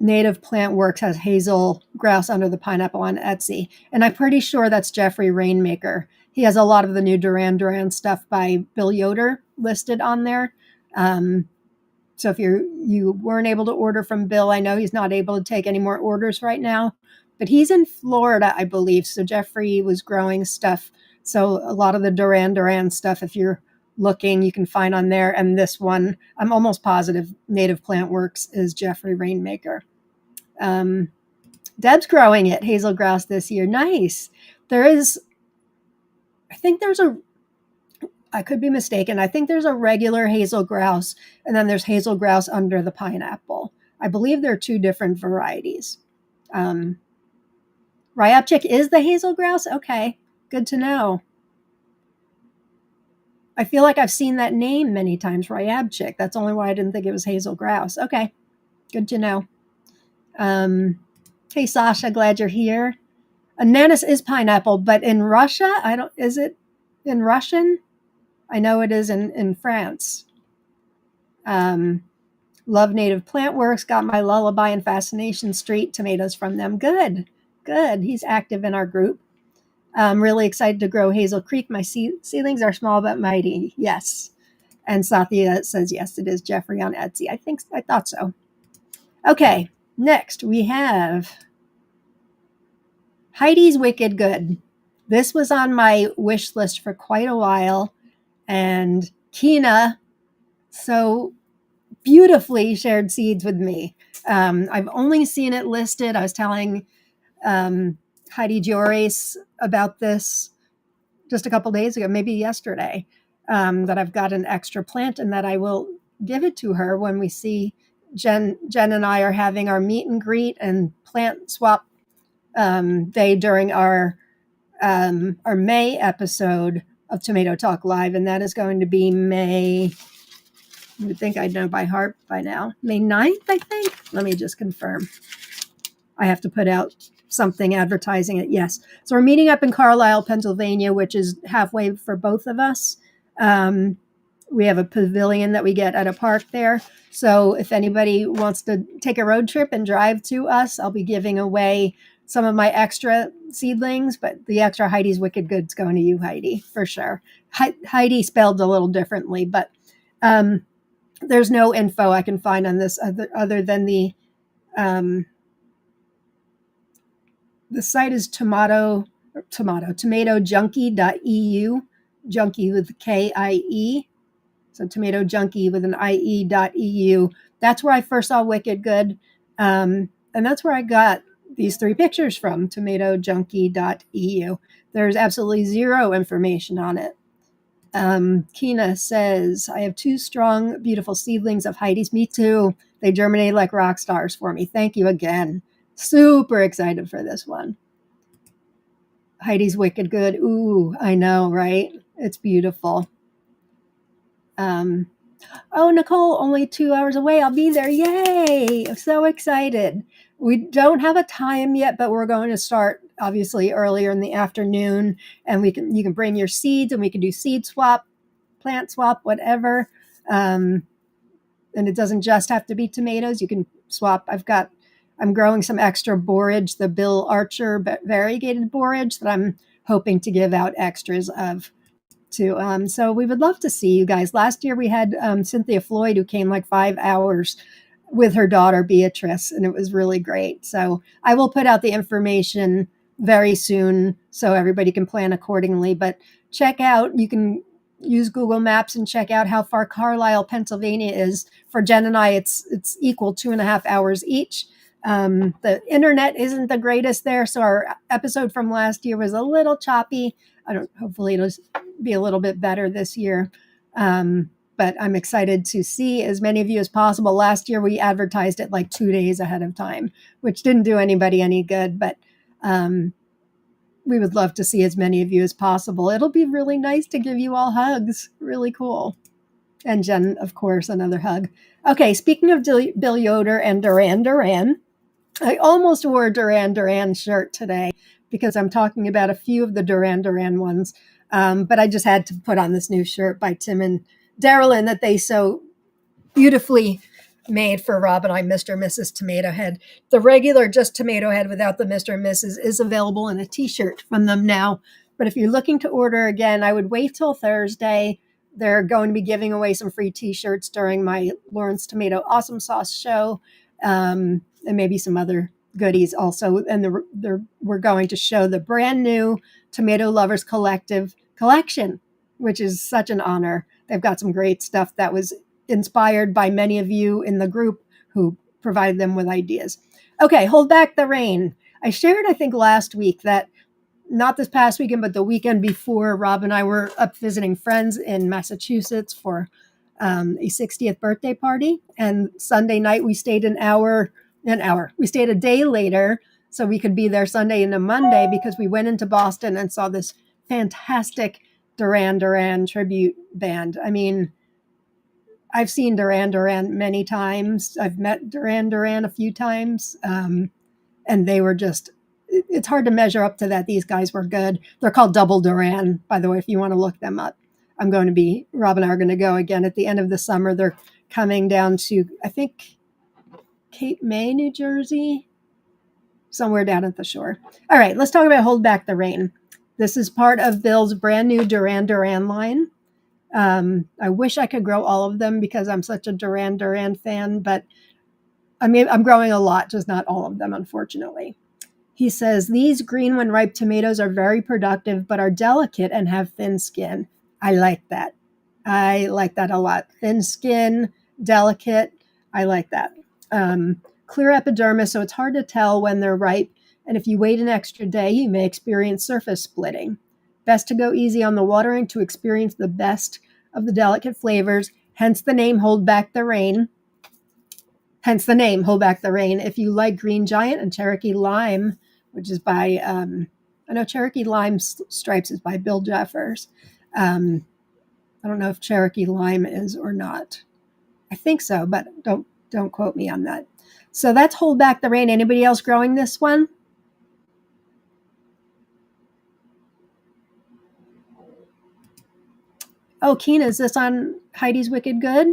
Native Plant Works has hazel grouse under the pineapple on Etsy. And I'm pretty sure that's Jeffrey Rainmaker. He has a lot of the new Duran Duran stuff by Bill Yoder listed on there. So if you weren't able to order from Bill, I know he's not able to take any more orders right now. But he's in Florida, I believe. So Jeffrey was growing stuff. So a lot of the Duran Duran stuff, if you're looking, you can find on there. And this one, I'm almost positive Native Plant Works is Jeffrey Rainmaker. Deb's growing it, hazel grouse this year. Nice. I could be mistaken. I think there's a regular hazel grouse, and then there's hazel grouse under the pineapple. I believe there are two different varieties. Ryabchik is the hazel grouse? Okay, good to know. I feel like I've seen that name many times, Ryabchik. That's only why I didn't think it was hazel grouse. Okay, good to know. Hey, Sasha, glad you're here. Ananas is pineapple, but in Russia, is it in Russian? I know it is in France. Love Native Plant Works, got my Lullaby and Fascination Street tomatoes from them. Good. He's active in our group. I'm really excited to grow Hazel Creek. My seedlings are small but mighty. Yes. And Sophia says, yes, it is Jeffrey on Etsy. I thought so. Okay, next we have Heidi's Wicked Good. This was on my wish list for quite a while. And Kina so beautifully shared seeds with me. I've only seen it listed. I was telling Heidi Jarsson about this just a couple days ago, maybe yesterday, that I've got an extra plant and that I will give it to her when we see Jen and I are having our meet and greet and plant swap day during our May episode of Tomato Talk Live, and that is going to be May. You would think I'd know by heart by now. May 9th, I think. Let me just confirm. I have to put out something advertising it. Yes. So we're meeting up in Carlisle, Pennsylvania, which is halfway for both of us. We have a pavilion that we get at a park there. So if anybody wants to take a road trip and drive to us, I'll be giving away some of my extra seedlings, but the extra Heidi's Wicked Good's going to you, Heidi, for sure. Heidi spelled a little differently, but there's no info I can find on this other than the site is tomatojunkie.eu, junkie with KIE. So tomato junkie with an IE.eu. That's where I first saw Wicked Good. And that's where I got these 3 pictures from, tomatojunkie.eu. There's absolutely zero information on it. Kina says, I have 2 strong, beautiful seedlings of Heidi's. Me too. They germinate like rock stars for me. Thank you again. Super excited for this one. Heidi's Wicked Good. Ooh, I know, right? It's beautiful. Oh, Nicole, only 2 hours away. I'll be there. Yay. I'm so excited. We don't have a time yet, but we're going to start obviously earlier in the afternoon, and you can bring your seeds and we can do seed swap, plant swap, whatever. And it doesn't just have to be tomatoes. You can swap. I'm growing some extra borage, the Bill Archer variegated borage that I'm hoping to give out extras of. So we would love to see you guys. Last year we had Cynthia Floyd, who came like 5 hours with her daughter Beatrice, and it was really great. So I will put out the information very soon so everybody can plan accordingly. But check out, you can use Google Maps and check out how far Carlisle, Pennsylvania is. For Jen and I, it's equal 2.5 hours each. The internet isn't the greatest there, so our episode from last year was a little choppy. Hopefully it'll be a little bit better this year. But I'm excited to see as many of you as possible. Last year we advertised it like 2 days ahead of time, which didn't do anybody any good, but we would love to see as many of you as possible. It'll be really nice to give you all hugs. Really cool. And Jen, of course, another hug. Okay, speaking of Bill Yoder and Duran Duran, I almost wore a Duran Duran shirt today because I'm talking about a few of the Duran Duran ones. But I just had to put on this new shirt by Tim and Darylyn that they so beautifully made for Rob and I, Mr. and Mrs. Tomato Head. The regular just Tomato Head without the Mr. and Mrs. is available in a t-shirt from them now. But if you're looking to order again, I would wait till Thursday. They're going to be giving away some free t-shirts during my Lawrence Tomato Awesome Sauce show, and maybe some other goodies also. And we're going to show the brand new Tomato Lovers Collective collection, which is such an honor. They've got some great stuff that was inspired by many of you in the group who provided them with ideas. Okay, hold back the rain. I shared, I think, last week that not this past weekend, but the weekend before, Rob and I were up visiting friends in Massachusetts for a 60th birthday party. And Sunday night, we stayed an hour. We stayed a day later so we could be there Sunday into Monday because we went into Boston and saw this fantastic Duran Duran tribute band. I mean, I've seen Duran Duran many times. I've met Duran Duran a few times. And they were just, it's hard to measure up to that. These guys were good. They're called Double Duran, by the way, if you want to look them up. Rob and I are going to go again at the end of the summer. They're coming down to, I think, Cape May, New Jersey, somewhere down at the shore. All right, let's talk about Hold Back the Rain. This is part of Bill's brand new Duran Duran line. I wish I could grow all of them because I'm such a Duran Duran fan, but I mean, I'm growing a lot, just not all of them, unfortunately. He says, these green when ripe tomatoes are very productive, but are delicate and have thin skin. I like that. I like that a lot. Thin skin, delicate. I like that. Clear epidermis, so it's hard to tell when they're ripe. And if you wait an extra day, you may experience surface splitting. Best to go easy on the watering to experience the best of the delicate flavors, hence the name Hold Back the Rain. Hence the name Hold Back the Rain. If you like Green Giant and Cherokee Lime, which is by, I know Cherokee Lime Stripes is by Bill Jeffers. I don't know if Cherokee Lime is or not. I think so, but don't quote me on that. So that's Hold Back the Rain. Anybody else growing this one? Oh, Kina, is this on Heidi's Wicked Good?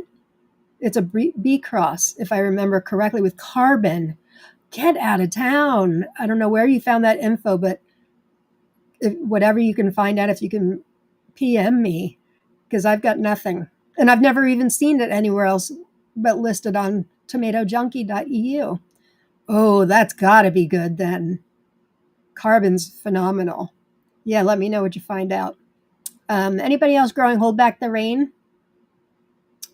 It's a B cross, if I remember correctly, with carbon. Get out of town. I don't know where you found that info, but whatever you can find out, if you can PM me, because I've got nothing. And I've never even seen it anywhere else but listed on tomatojunkie.eu. Oh, that's got to be good then. Carbon's phenomenal. Yeah, let me know what you find out. Anybody else growing Hold Back the Rain?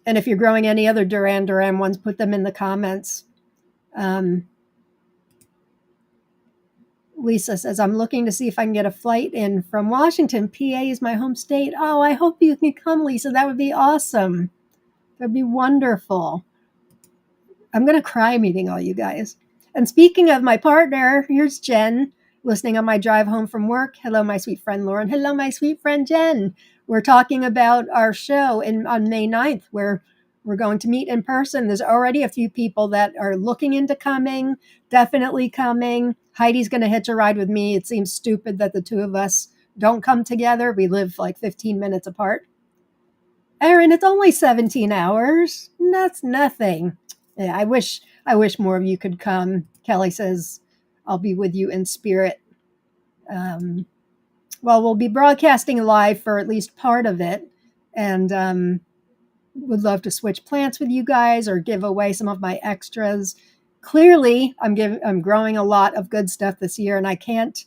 And if you're growing any other Duran Duran ones, put them in the comments. Lisa says, I'm looking to see if I can get a flight in from Washington. PA is my home state. Oh, I hope you can come, Lisa. That would be awesome. That'd be wonderful. I'm going to cry meeting all you guys. And speaking of my partner, here's Jen listening on my drive home from work. Hello, my sweet friend Lauren. Hello, my sweet friend Jen. We're talking about our show on May 9th, where we're going to meet in person. There's already a few people that are looking into coming, definitely coming. Heidi's going to hitch a ride with me. It seems stupid that the two of us don't come together. We live like 15 minutes apart. Erin, it's only 17 hours. That's nothing. Yeah, I wish more of you could come. Kelly says, I'll be with you in spirit. Well, we'll be broadcasting live for at least part of it. And would love to switch plants with you guys or give away some of my extras. Clearly, I'm growing a lot of good stuff this year, and I can't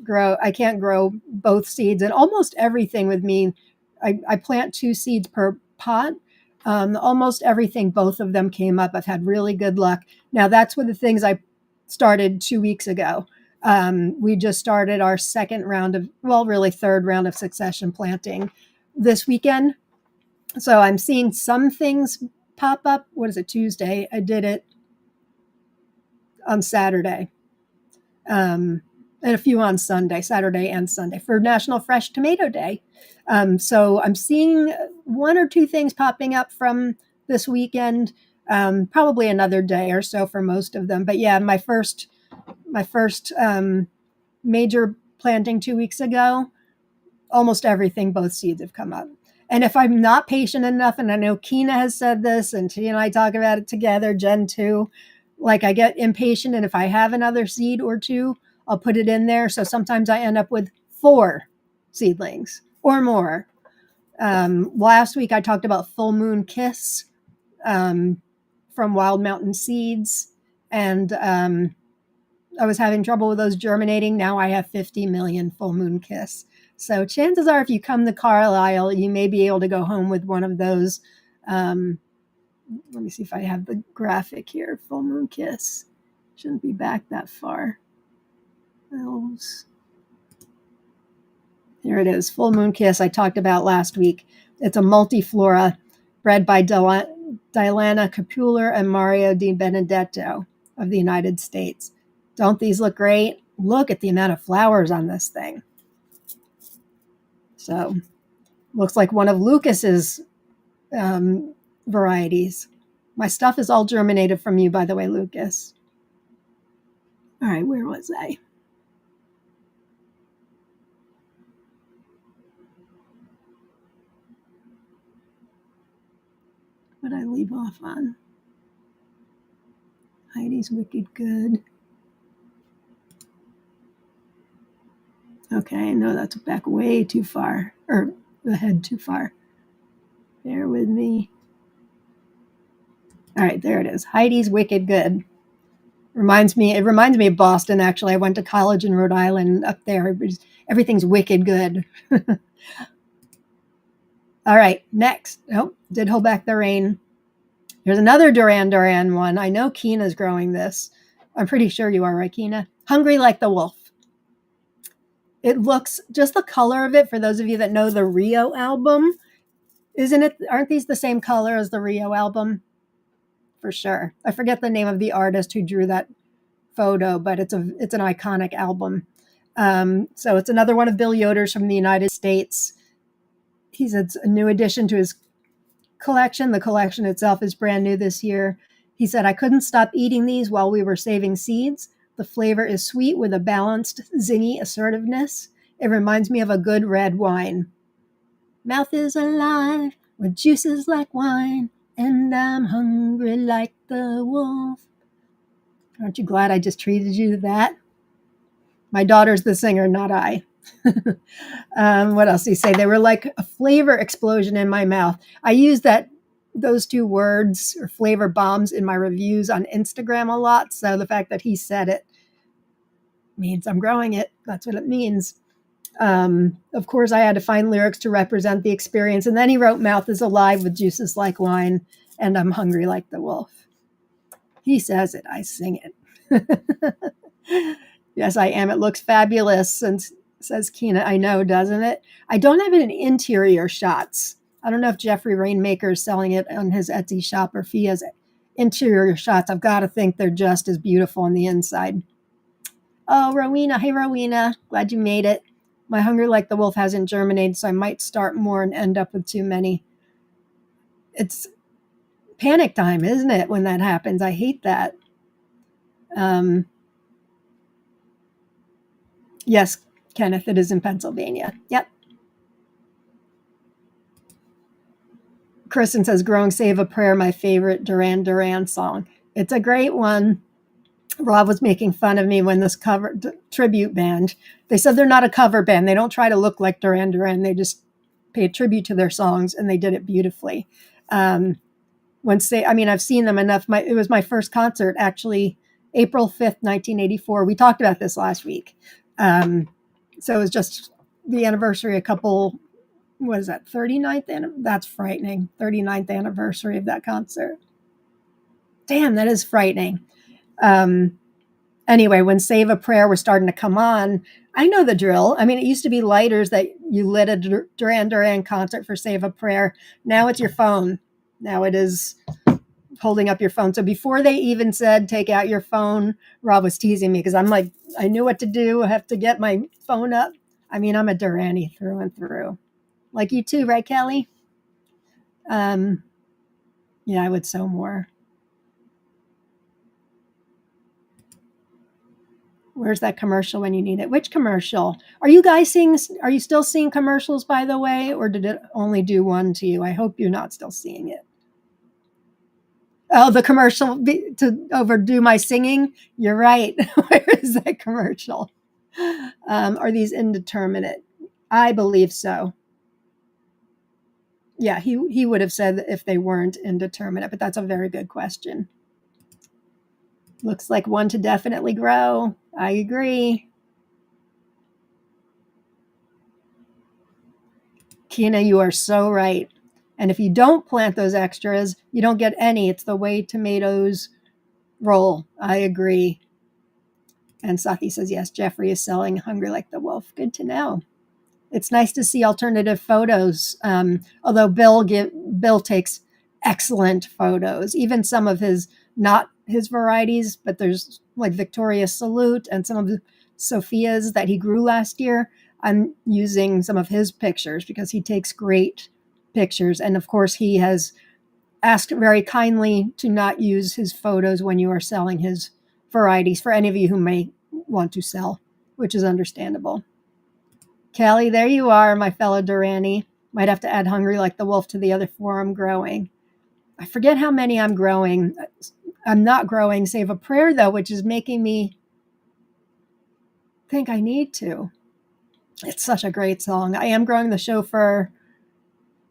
grow both seeds and almost everything with me. I plant 2 seeds per pot. Almost everything, both of them came up. I've had really good luck. Now, that's one of the things I started 2 weeks ago. We just started our third round of succession planting this weekend. So I'm seeing some things pop up. What is it, Tuesday? I did it on Saturday. And a few on Saturday and Sunday for National Fresh Tomato Day. So I'm seeing 1 or 2 things popping up from this weekend, probably another day or so for most of them. But yeah, my first major planting 2 weeks ago, almost everything, both seeds have come up. And if I'm not patient enough, and I know Kina has said this, and she and I talk about it together, Jen too, like I get impatient, and if I have another seed or 2, I'll put it in there. So sometimes I end up with 4 seedlings or more. Last week I talked about Full Moon Kiss from Wild Mountain Seeds, and I was having trouble with those germinating. Now I have 50 million Full Moon Kiss. So chances are if you come to Carlisle, you may be able to go home with one of those. Let me see if I have the graphic here. Full Moon Kiss. Shouldn't be back that far. Here it is. Full Moon Kiss I talked about last week. It's a multiflora bred by Diana Capuler and Mario Di Benedetto of the United States. Don't these look great? Look at the amount of flowers on this thing. So looks like one of Lucas's varieties. My stuff is all germinated from you, by the way, Lucas. All right, where was I? What did I leave off on? Heidi's Wicked Good. Okay, I know that's back way too far, or ahead too far. Bear with me. All right, there it is. Heidi's Wicked Good. It reminds me of Boston, actually. I went to college in Rhode Island. Up there, everything's wicked good. All right, next. Oh, did Hold Back the Rain. Here's another Duran Duran one. I know Keena's growing this. I'm pretty sure you are, right, Keena? Hungry Like the Wolf. It looks, just the color of it, for those of you that know the Rio album, isn't it? Aren't these the same color as the Rio album? For sure. I forget the name of the artist who drew that photo, but it's an iconic album. So it's another one of Bill Yoder's from the United States. He said it's a new addition to his collection. The collection itself is brand new this year. He said, I couldn't stop eating these while we were saving seeds. The flavor is sweet with a balanced, zingy assertiveness. It reminds me of a good red wine. Mouth is alive with juices like wine, and I'm hungry like the wolf. Aren't you glad I just treated you to that? My daughter's the singer, not I. What else do you say? They were like a flavor explosion in my mouth. I use those two words, or flavor bombs, in my reviews on Instagram a lot. So the fact that he said it means I'm growing it. That's what it means. Of course, I had to find lyrics to represent the experience. And then he wrote, mouth is alive with juices like wine, and I'm hungry like the wolf. He says it. I sing it. Yes, I am. It looks fabulous. And says Keena, I know, doesn't it? I don't have it in interior shots. I don't know if Jeffrey Rainmaker is selling it on his Etsy shop, or if he has interior shots. I've got to think they're just as beautiful on the inside. Oh, Rowena. Hey, Rowena. Glad you made it. My Hungry Like the Wolf hasn't germinated, so I might start more and end up with too many. It's panic time, isn't it, when that happens? I hate that. Yes, Kenneth, it is in Pennsylvania. Yep. Kristen says, Growing Save a Prayer, my favorite Duran Duran song. It's a great one. Rob was making fun of me when this tribute band, they said they're not a cover band. They don't try to look like Duran Duran. They just pay a tribute to their songs, and they did it beautifully. I've seen them enough. It was my first concert, actually, April 5th, 1984. We talked about this last week. So it was just the anniversary, 39th? That's frightening. 39th anniversary of that concert. Damn, that is frightening. Anyway, when Save a Prayer was starting to come on, I know the drill. I mean, it used to be lighters that you lit a Duran Duran concert for Save a Prayer. Now it's your phone. Now it is holding up your phone. So before they even said, take out your phone, Rob was teasing me because I'm like, I knew what to do. I have to get my phone up. I mean, I'm a Duranie through and through. Like you too, right, Kelly? Yeah, I would sew more. Where's that commercial when you need it? Which commercial? Are you still seeing commercials, by the way, or did it only do one to you? I hope you're not still seeing it. Oh, the commercial to overdo my singing? You're right. Where is that commercial? Are these indeterminate? I believe so. Yeah, he would have said if they weren't indeterminate, but that's a very good question. Looks like one to definitely grow. I agree. Keena, you are so right. And if you don't plant those extras, you don't get any. It's the way tomatoes roll. I agree. And Safi says, yes, Jeffrey is selling Hungry Like the Wolf. Good to know. It's nice to see alternative photos. Although Bill takes excellent photos, even some of not his varieties, but there's like Victoria's Salute and some of Sophia's that he grew last year. I'm using some of his pictures because he takes great pictures. And of course, he has asked very kindly to not use his photos when you are selling his varieties for any of you who may want to sell, which is understandable. Kelly, there you are, my fellow Duranie. Might have to add Hungry Like the Wolf to the other 4 I'm growing. I forget how many I'm growing. I'm not growing Save a Prayer, though, which is making me think I need to. It's such a great song. I am growing the chauffeur,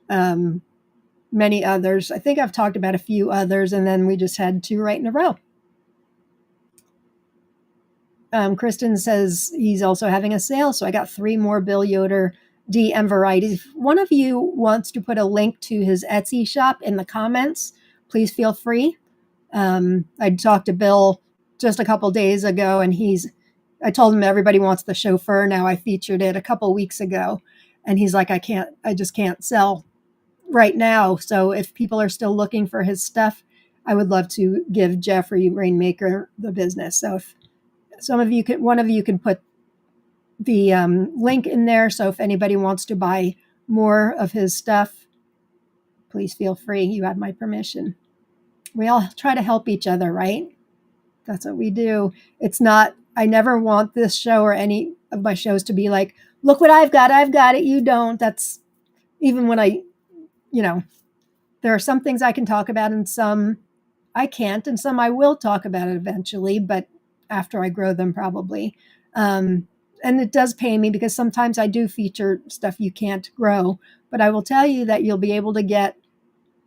many others. I think I've talked about a few others, and then we just had 2 right in a row. Kristen says he's also having a sale, so I got 3 more Bill Yoder DM varieties. If one of you wants to put a link to his Etsy shop in the comments, please feel free. I talked to Bill just a couple days ago, and I told him everybody wants the chauffeur now. I featured it a couple weeks ago, and he's like, I just can't sell right now. So if people are still looking for his stuff, I would love to give Jeffrey Rainmaker the business. So if one of you can put the link in there. So if anybody wants to buy more of his stuff, please feel free. You have my permission. We all try to help each other, right? That's what we do. I never want this show or any of my shows to be like, look what I've got it, you don't. That's even when there are some things I can talk about and some I can't, and some I will talk about it eventually, but after I grow them probably. And it does pain me because sometimes I do feature stuff you can't grow, but I will tell you that you'll be able to get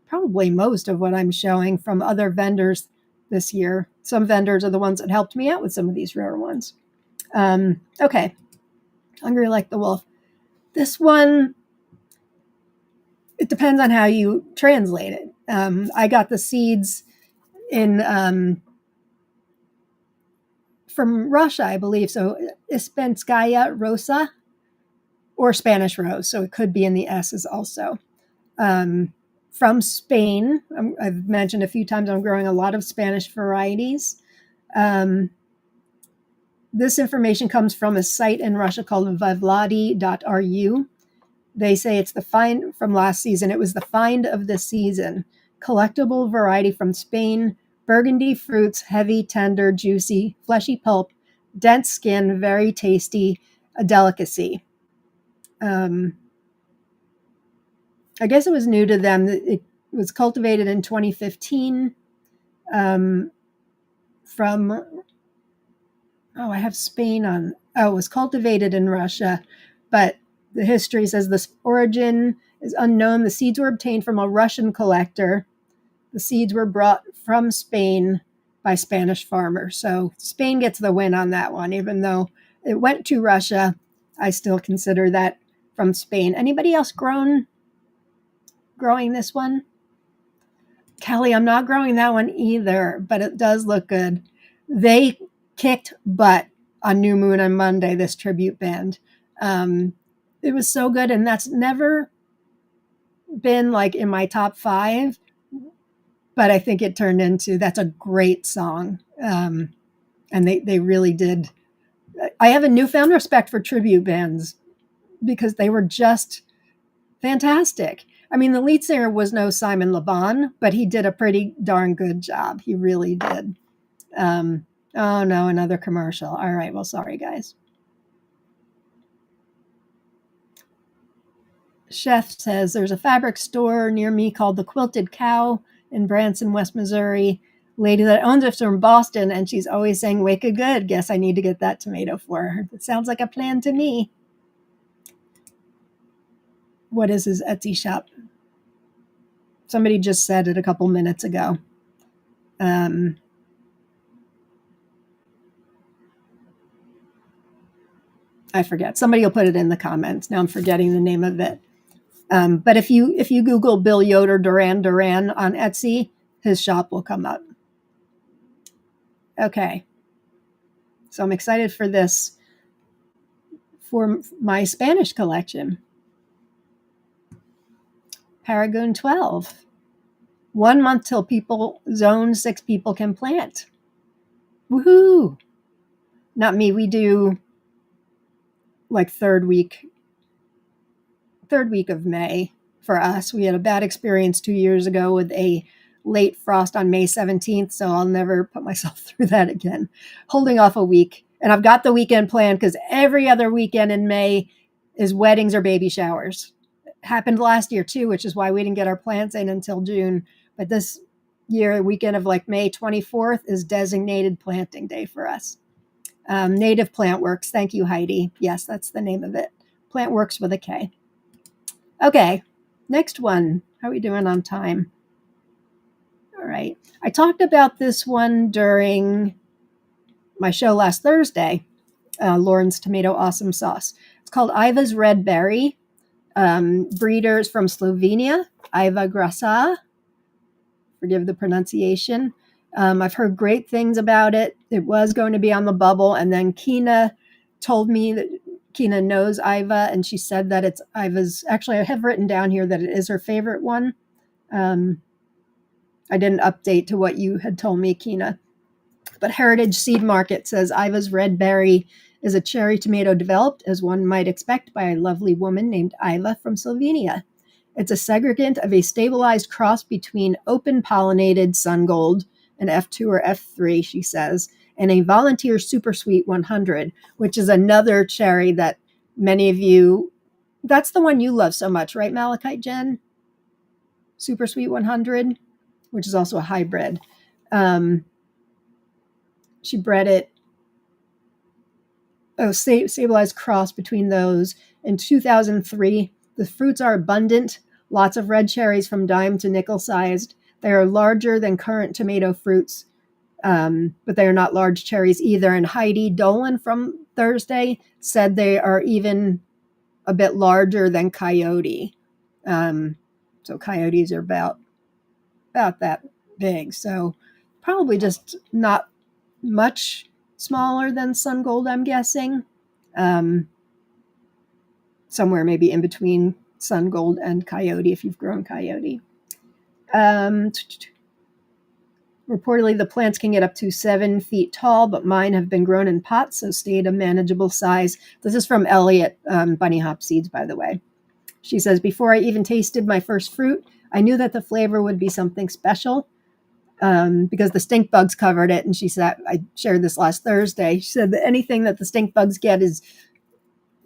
probably most of what I'm showing from other vendors this year. Some vendors are the ones that helped me out with some of these rare ones. Okay. Hungry Like the Wolf. This one, it depends on how you translate it. I got the seeds from Russia, I believe. So Ispenskaya Rosa or Spanish Rose. So it could be in the S's also. From Spain, I've mentioned a few times I'm growing a lot of Spanish varieties. This information comes from a site in Russia called varieties.ru. They say it's the find from last season. It was the find of the season. Collectible variety from Spain. Burgundy fruits, heavy, tender, juicy, fleshy pulp, dense skin, very tasty, a delicacy. I guess it was new to them. It was cultivated in 2015 I have Spain on. It was cultivated in Russia, but the history says the origin is unknown. The seeds were obtained from a Russian collector. The seeds were brought from Spain by Spanish farmers. So Spain gets the win on that one, even though it went to Russia. I still consider that from Spain. Anybody else growing this one? Kelly, I'm not growing that one either, but it does look good. They kicked butt on New Moon on Monday, this tribute band. It was so good, and that's never been like in my top 5, but I think it turned into, that's a great song. And they really did. I have a newfound respect for tribute bands because they were just fantastic. I mean, the lead singer was no Simon Le Bon, but he did a pretty darn good job. He really did. Oh no, another commercial. All right, well, sorry guys. Chef says there's a fabric store near me called the Quilted Cow in Branson, West Missouri. Lady that owns it from Boston, and she's always saying "Wake a good." Guess I need to get that tomato for her. It sounds like a plan to me. What is his Etsy shop? Somebody just said it a couple minutes ago. I forget. Somebody will put it in the comments. Now I'm forgetting the name of it. But if you Google Bill Yoder Duran Duran on Etsy, his shop will come up. Okay. So I'm excited for this for my Spanish collection. Paragon 12. 1 month till people zone 6 people can plant. Woohoo! Not me. We do like third week of May for us. We had a bad experience 2 years ago with a late frost on May 17th, so I'll never put myself through that again. Holding off a week. And I've got the weekend planned because every other weekend in May is weddings or baby showers. It happened last year too, which is why we didn't get our plants in until June. But this year, weekend of like May 24th is designated planting day for us. Native Plant Works. Thank you, Heidi. Yes, that's the name of it. Plant Works with a K. Okay, next one. How are we doing on time? All right. I talked about this one during my show last Thursday, Lauren's Tomato Awesome Sauce. It's called Iva's Red Berry. Breeders from Slovenia, Iva Grasa. Forgive the pronunciation. I've heard great things about it. It was going to be on the bubble, and then Kina told me that Kina knows Iva, and she said that it's Iva's. Actually, I have written down here that it is her favorite one. I didn't update to what you had told me, Kina. But Heritage Seed Market says Iva's red berry is a cherry tomato developed, as one might expect, by a lovely woman named Iva from Slovenia. It's a segregant of a stabilized cross between open pollinated Sungold, an F2 or F3, she says, and a Volunteer Super Sweet 100, which is another cherry that many of you, that's the one you love so much, right, Malachite Jen? Super Sweet 100, which is also a hybrid. She bred it, stabilized cross between those in 2003. The fruits are abundant, lots of red cherries from dime to nickel sized. They are larger than current tomato fruits, but they are not large cherries either. And Heidi Dolan from Thursday said they are even a bit larger than coyote. So coyotes are about that big. So probably just not much smaller than Sungold, I'm guessing. Somewhere maybe in between Sungold and coyote if you've grown coyote. Reportedly, the plants can get up to 7 feet tall, but mine have been grown in pots, so stayed a manageable size. This is from Elliot, Bunny Hop Seeds, by the way. She says, before I even tasted my first fruit, I knew that the flavor would be something special. Because the stink bugs covered it. And she said, I shared this last Thursday. She said that anything that the stink bugs get is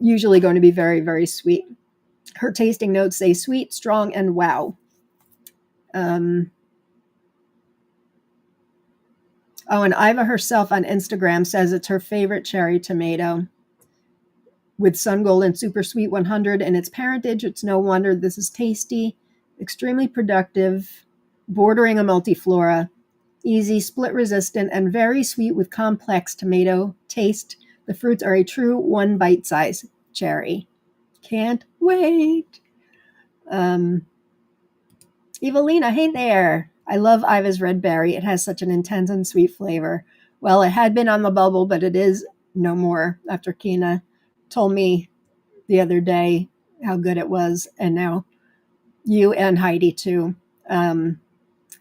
usually going to be very, very sweet. Her tasting notes say sweet, strong, and wow. And Iva herself on Instagram says it's her favorite cherry tomato. With Sungold and Super Sweet 100 in its parentage, it's no wonder this is tasty, extremely productive, bordering a multiflora, easy, split resistant, and very sweet with complex tomato taste. The fruits are a true one bite size cherry. Can't wait. Evelina, hey there. I love Iva's red berry. It has such an intense and sweet flavor. Well, it had been on the bubble, but it is no more after Kina told me the other day how good it was. And now you and Heidi too.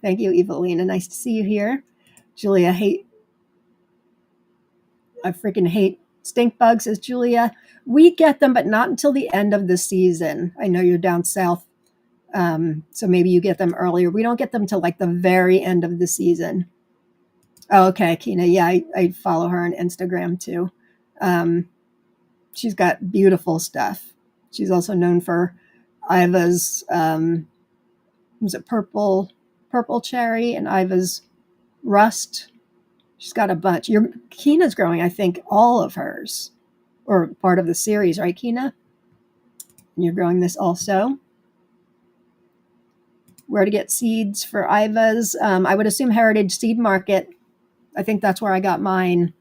Thank you, Evelina. Nice to see you here. Julia, I freaking hate stink bugs, says Julia. We get them, but not until the end of the season. I know you're down south, so maybe you get them earlier. We don't get them till like the very end of the season. Oh, okay, Kina. Yeah, I follow her on Instagram too. She's got beautiful stuff. She's also known for Iva's, was it purple cherry and Iva's rust. She's got a bunch. Kina's growing, I think, all of hers, or part of the series, right, Kina? And you're growing this also. Where to get seeds for Iva's? I would assume Heritage Seed Market. I think that's where I got mine,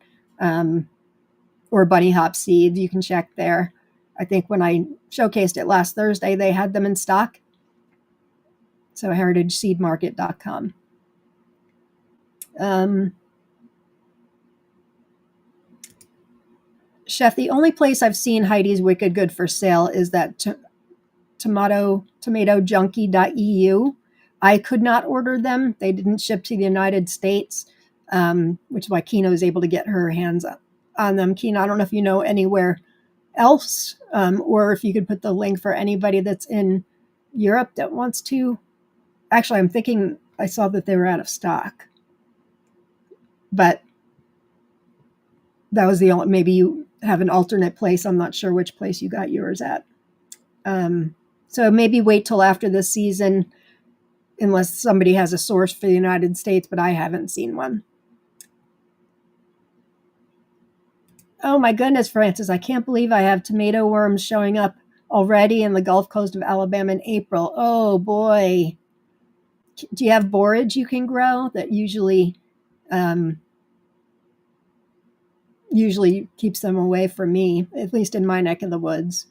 or Bunny Hop Seeds. You can check there. I think when I showcased it last Thursday, they had them in stock. So heritageseedmarket.com. Chef, the only place I've seen Heidi's Wicked Good for sale is that tomatojunkie.eu. I could not order them. They didn't ship to the United States, which is why Kina was able to get her hands on them. Kina, I don't know if you know anywhere else, or if you could put the link for anybody that's in Europe that wants to. Actually, I'm thinking I saw that they were out of stock. But that was the only, maybe you have an alternate place. I'm not sure which place you got yours at. So maybe wait till after this season, unless somebody has a source for the United States, but I haven't seen one. Oh my goodness, Francis, I can't believe I have tomato worms showing up already in the Gulf Coast of Alabama in April. Oh boy. Do you have borage you can grow that usually keeps them away from me, at least in my neck of the woods?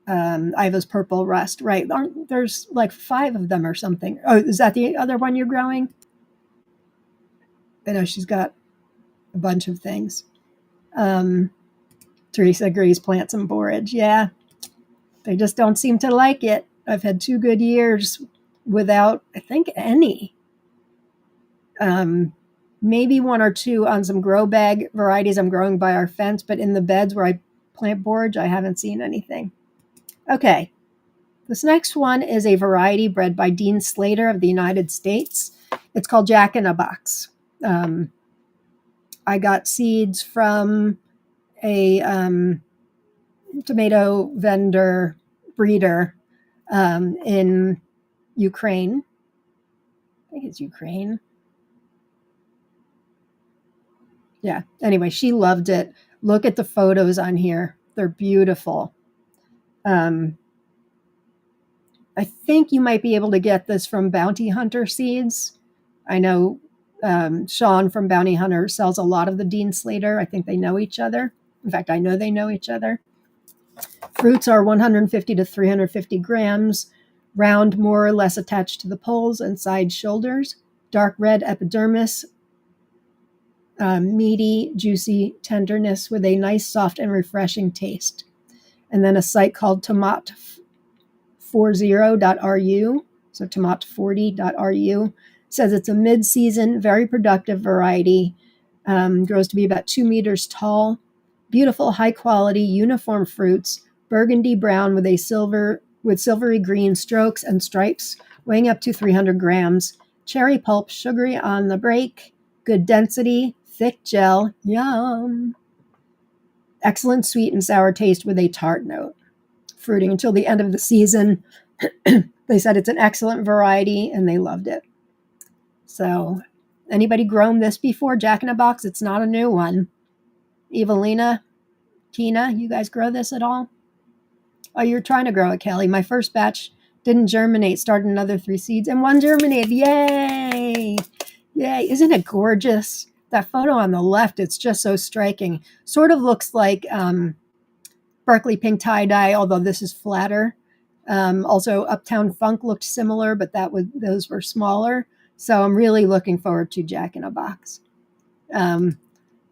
Iva's purple rust, right? There's like 5 of them or something. Oh, is that the other one you're growing? I know she's got a bunch of things. Teresa agrees, plant some borage. Yeah, they just don't seem to like it. I've had 2 good years without, I think, any. Maybe 1 or 2 on some grow bag varieties I'm growing by our fence, but in the beds where I plant borage, I haven't seen anything. Okay, this next one is a variety bred by Dean Slater of the United States. It's called Jack in a Box. I got seeds from a tomato vendor breeder in Ukraine. I think it's Ukraine. Yeah. Anyway, she loved it. Look at the photos on here. They're beautiful. I think you might be able to get this from Bounty Hunter Seeds. I know Sean from Bounty Hunter sells a lot of the Dean Slater. I think they know each other. In fact, I know they know each other. Fruits are 150 to 350 grams, round, more or less attached to the poles and side shoulders, dark red epidermis, meaty, juicy tenderness with a nice, soft, and refreshing taste. And then a site called tomat40.ru, so tomat40.ru, says it's a mid-season, very productive variety, grows to be about 2 meters tall, beautiful, high-quality, uniform fruits, burgundy brown with silvery green strokes and stripes, weighing up to 300 grams, cherry pulp, sugary on the break, good density, thick gel, yum. Excellent sweet and sour taste with a tart note. Fruiting until the end of the season. They said it's an excellent variety and they loved it. So, anybody grown this before? Jack in a Box? It's not a new one. Evelina, Tina, you guys grow this at all? Oh, you're trying to grow it, Kelly. My first batch didn't germinate, started another 3 seeds, and 1 germinated. Yay! Yay! Isn't it gorgeous? That photo on the left, it's just so striking. Sort of looks like Berkeley pink tie-dye, although this is flatter. Also, Uptown Funk looked similar, but those were smaller. So I'm really looking forward to Jack in a Box.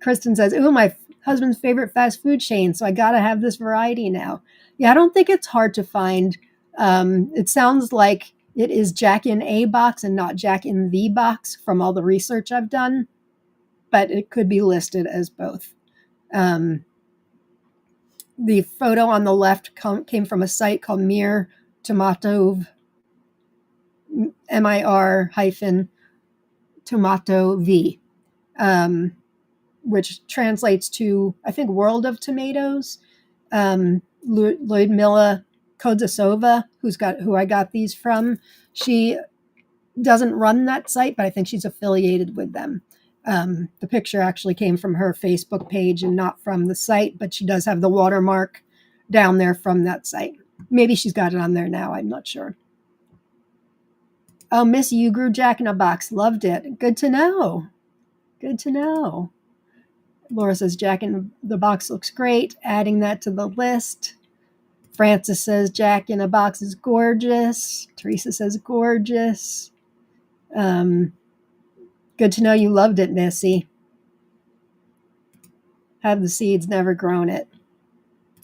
Kristen says, ooh, my husband's favorite fast food chain, so I got to have this variety now. Yeah, I don't think it's hard to find. It sounds like it is Jack in a Box and not Jack in the Box from all the research I've done, but it could be listed as both. The photo on the left came from a site called Mir Tomato, MIR-Tomato V, which translates to, I think, World of Tomatoes. Ludmila Kodzasova, who I got these from, she doesn't run that site, but I think she's affiliated with them. The picture actually came from her Facebook page and not from the site, but she does have the watermark down there from that site. Maybe she's got it on there now. I'm not sure. Oh, Miss, you grew Jack in a Box. Loved it. Good to know. Good to know. Laura says Jack in the Box looks great. Adding that to the list. Francis says Jack in a Box is gorgeous. Teresa says gorgeous. Good to know you loved it, Missy. Have the seeds, never grown it.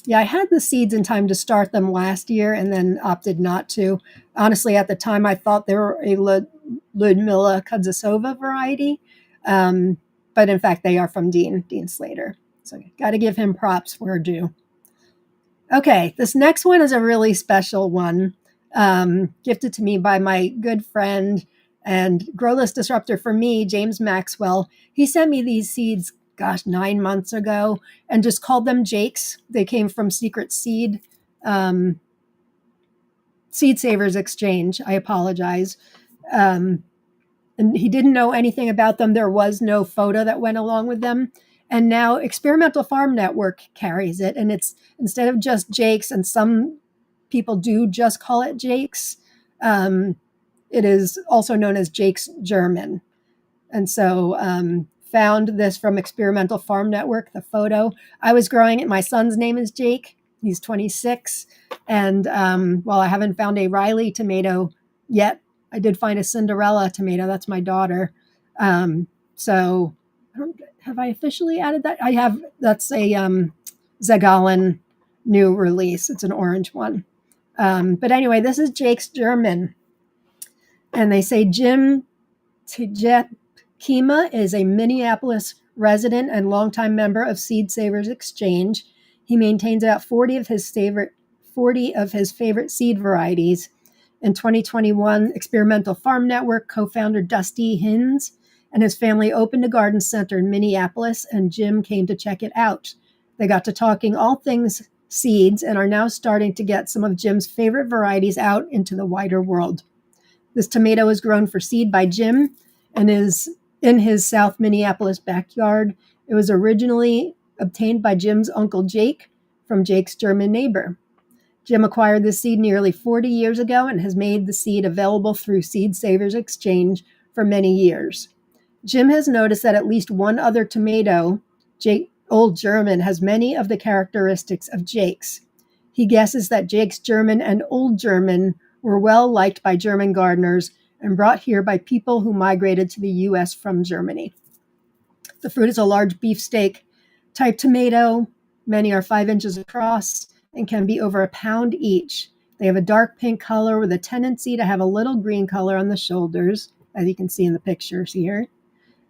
Yeah, I had the seeds in time to start them last year and then opted not to. Honestly, at the time, I thought they were a Ludmila Kodzasova variety. But in fact, they are from Dean Slater. So got to give him props where due. Okay, this next one is a really special one, gifted to me by my good friend and grow list disruptor for me, James Maxwell. He sent me these seeds, 9 months ago, and just called them Jakes. They came from Secret Seed Savers Exchange. I apologize. And he didn't know anything about them. There was no photo that went along with them. And now Experimental Farm Network carries it. And it's, instead of just Jakes, and some people do just call it Jakes, it is also known as Jake's German. And so found this from Experimental Farm Network, the photo. I was growing it. My son's name is Jake. He's 26. And while I haven't found a Riley tomato yet, I did find a Cinderella tomato. That's my daughter. So have I officially added that? I have. That's a Zagalen new release. It's an orange one. But anyway, this is Jake's German. And they say Jim Kima is a Minneapolis resident and longtime member of Seed Savers Exchange. He maintains about 40 of his favorite seed varieties. In 2021, Experimental Farm Network co-founder Dusty Hins and his family opened a garden center in Minneapolis, and Jim came to check it out. They got to talking all things seeds and are now starting to get some of Jim's favorite varieties out into the wider world. This tomato is grown for seed by Jim and is in his South Minneapolis backyard. It was originally obtained by Jim's uncle Jake from Jake's German neighbor. Jim acquired this seed nearly 40 years ago and has made the seed available through Seed Savers Exchange for many years. Jim has noticed that at least one other tomato, Old German, has many of the characteristics of Jake's. He guesses that Jake's German and Old German were well liked by German gardeners and brought here by people who migrated to the U.S. from Germany. The fruit is a large beefsteak type tomato. Many are 5 inches across and can be over a pound each. They have a dark pink color with a tendency to have a little green color on the shoulders, as you can see in the pictures here.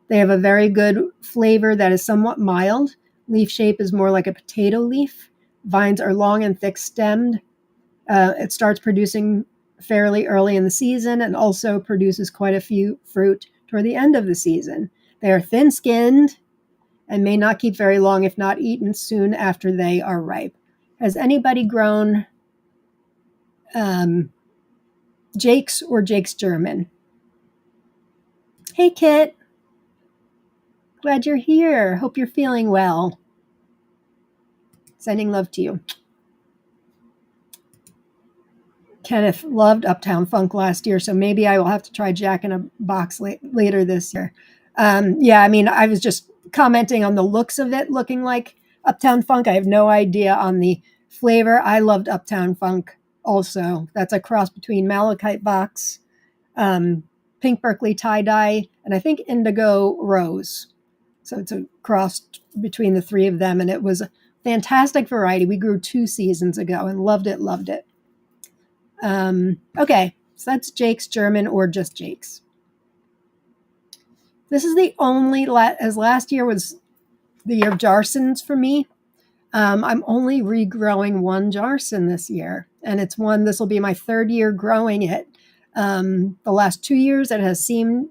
They have a very good flavor that is somewhat mild. Leaf shape is more like a potato leaf. Vines are long and thick stemmed. It starts producing fairly early in the season and also produces quite a few fruit toward the end of the season. They are thin-skinned and may not keep very long if not eaten soon after they are ripe. Has anybody grown Jake's or Jake's German? Hey, Kit. Glad you're here. Hope you're feeling well. Sending love to you. Kenneth loved Uptown Funk last year, so maybe I will have to try Jack in a Box later this year. Yeah, I mean, I was just commenting on the looks of it looking like Uptown Funk. I have no idea on the flavor. I loved Uptown Funk also. That's a cross between Malachite Box, Pink Berkeley Tie-Dye, and I think Indigo Rose. So it's a cross between the three of them, and it was a fantastic variety. We grew 2 seasons ago and loved it. Okay, so that's Jake's German or just Jake's. This is the only, as last year was the year of Jarssons for me, I'm only regrowing one Jarsson this year, and this will be my 3rd year growing it. The last 2 years, it has seemed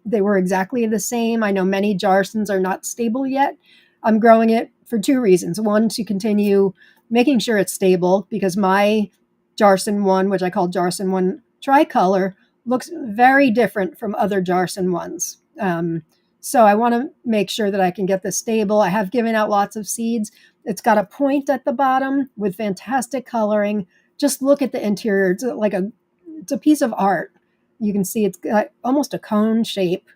they were exactly the same. I know many Jarssons are not stable yet. I'm growing it for 2 reasons. One, to continue making sure it's stable, because my Jarsson 1, which I call Jarsson 1 tricolor, looks very different from other Jarsson ones. So I want to make sure that I can get this stable. I have given out lots of seeds. It's got a point at the bottom with fantastic coloring. Just look at the interior. It's a piece of art. You can see it's got almost a cone shape,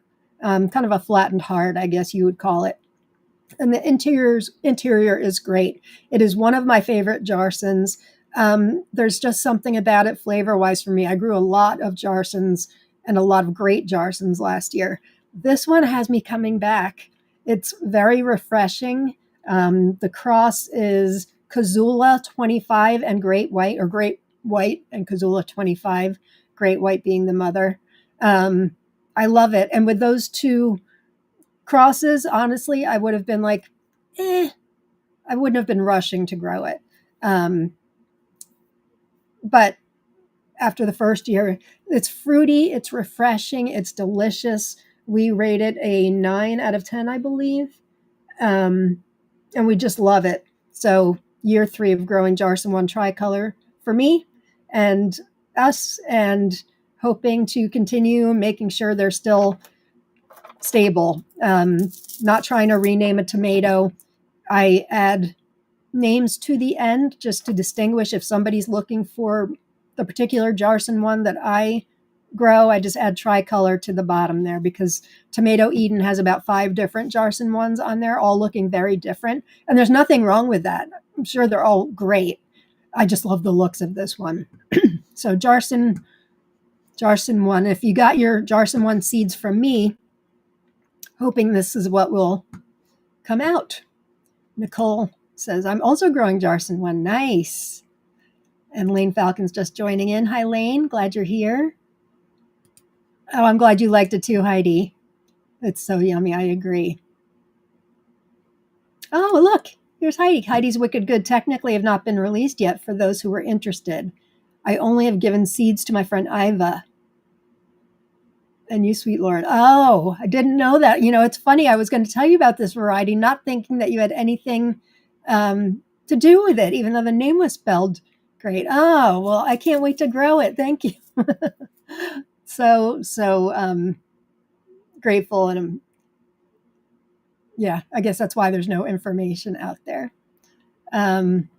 kind of a flattened heart, I guess you would call it. And the interior is great. It is one of my favorite Jarssons. There's just something about it flavor-wise for me. I grew a lot of Jarssons and a lot of great Jarssons last year. This one has me coming back. It's very refreshing. The cross is Kazula 25 and Great White, or Great White and Kazula 25, Great White being the mother. I love it. And with those 2 crosses, honestly, I would have been like, I wouldn't have been rushing to grow it. But after the first year, it's fruity, it's refreshing, it's delicious. We rate it a 9 out of 10, I believe. And we just love it. So year 3 of growing Jarsson 1 tricolor for me and us, and hoping to continue making sure they're still stable. Not trying to rename a tomato. I add names to the end just to distinguish if somebody's looking for the particular Jarsson 1 that I grow. I just add tricolor to the bottom there, because Tomato Eden has about 5 different Jarsson 1s on there, all looking very different. And there's nothing wrong with that. I'm sure they're all great. I just love the looks of this one. So Jarsson 1. If you got your Jarsson 1 seeds from me, hoping this is what will come out. Nicole says, I'm also growing Jarsson 1. Nice. And Lane Falcon's just joining in. Hi, Lane. Glad you're here. Oh, I'm glad you liked it too, Heidi. It's so yummy. I agree. Oh, look. Here's Heidi. Heidi's Wicked Good technically have not been released yet for those who were interested. I only have given seeds to my friend Iva. And you, sweet Lord. Oh, I didn't know that. You know, it's funny. I was going to tell you about this variety, not thinking that you had anything to do with it, even though the name was spelled great. Oh, well, I can't wait to grow it. Thank you. so grateful. And yeah, I guess that's why there's no information out there. Jarsson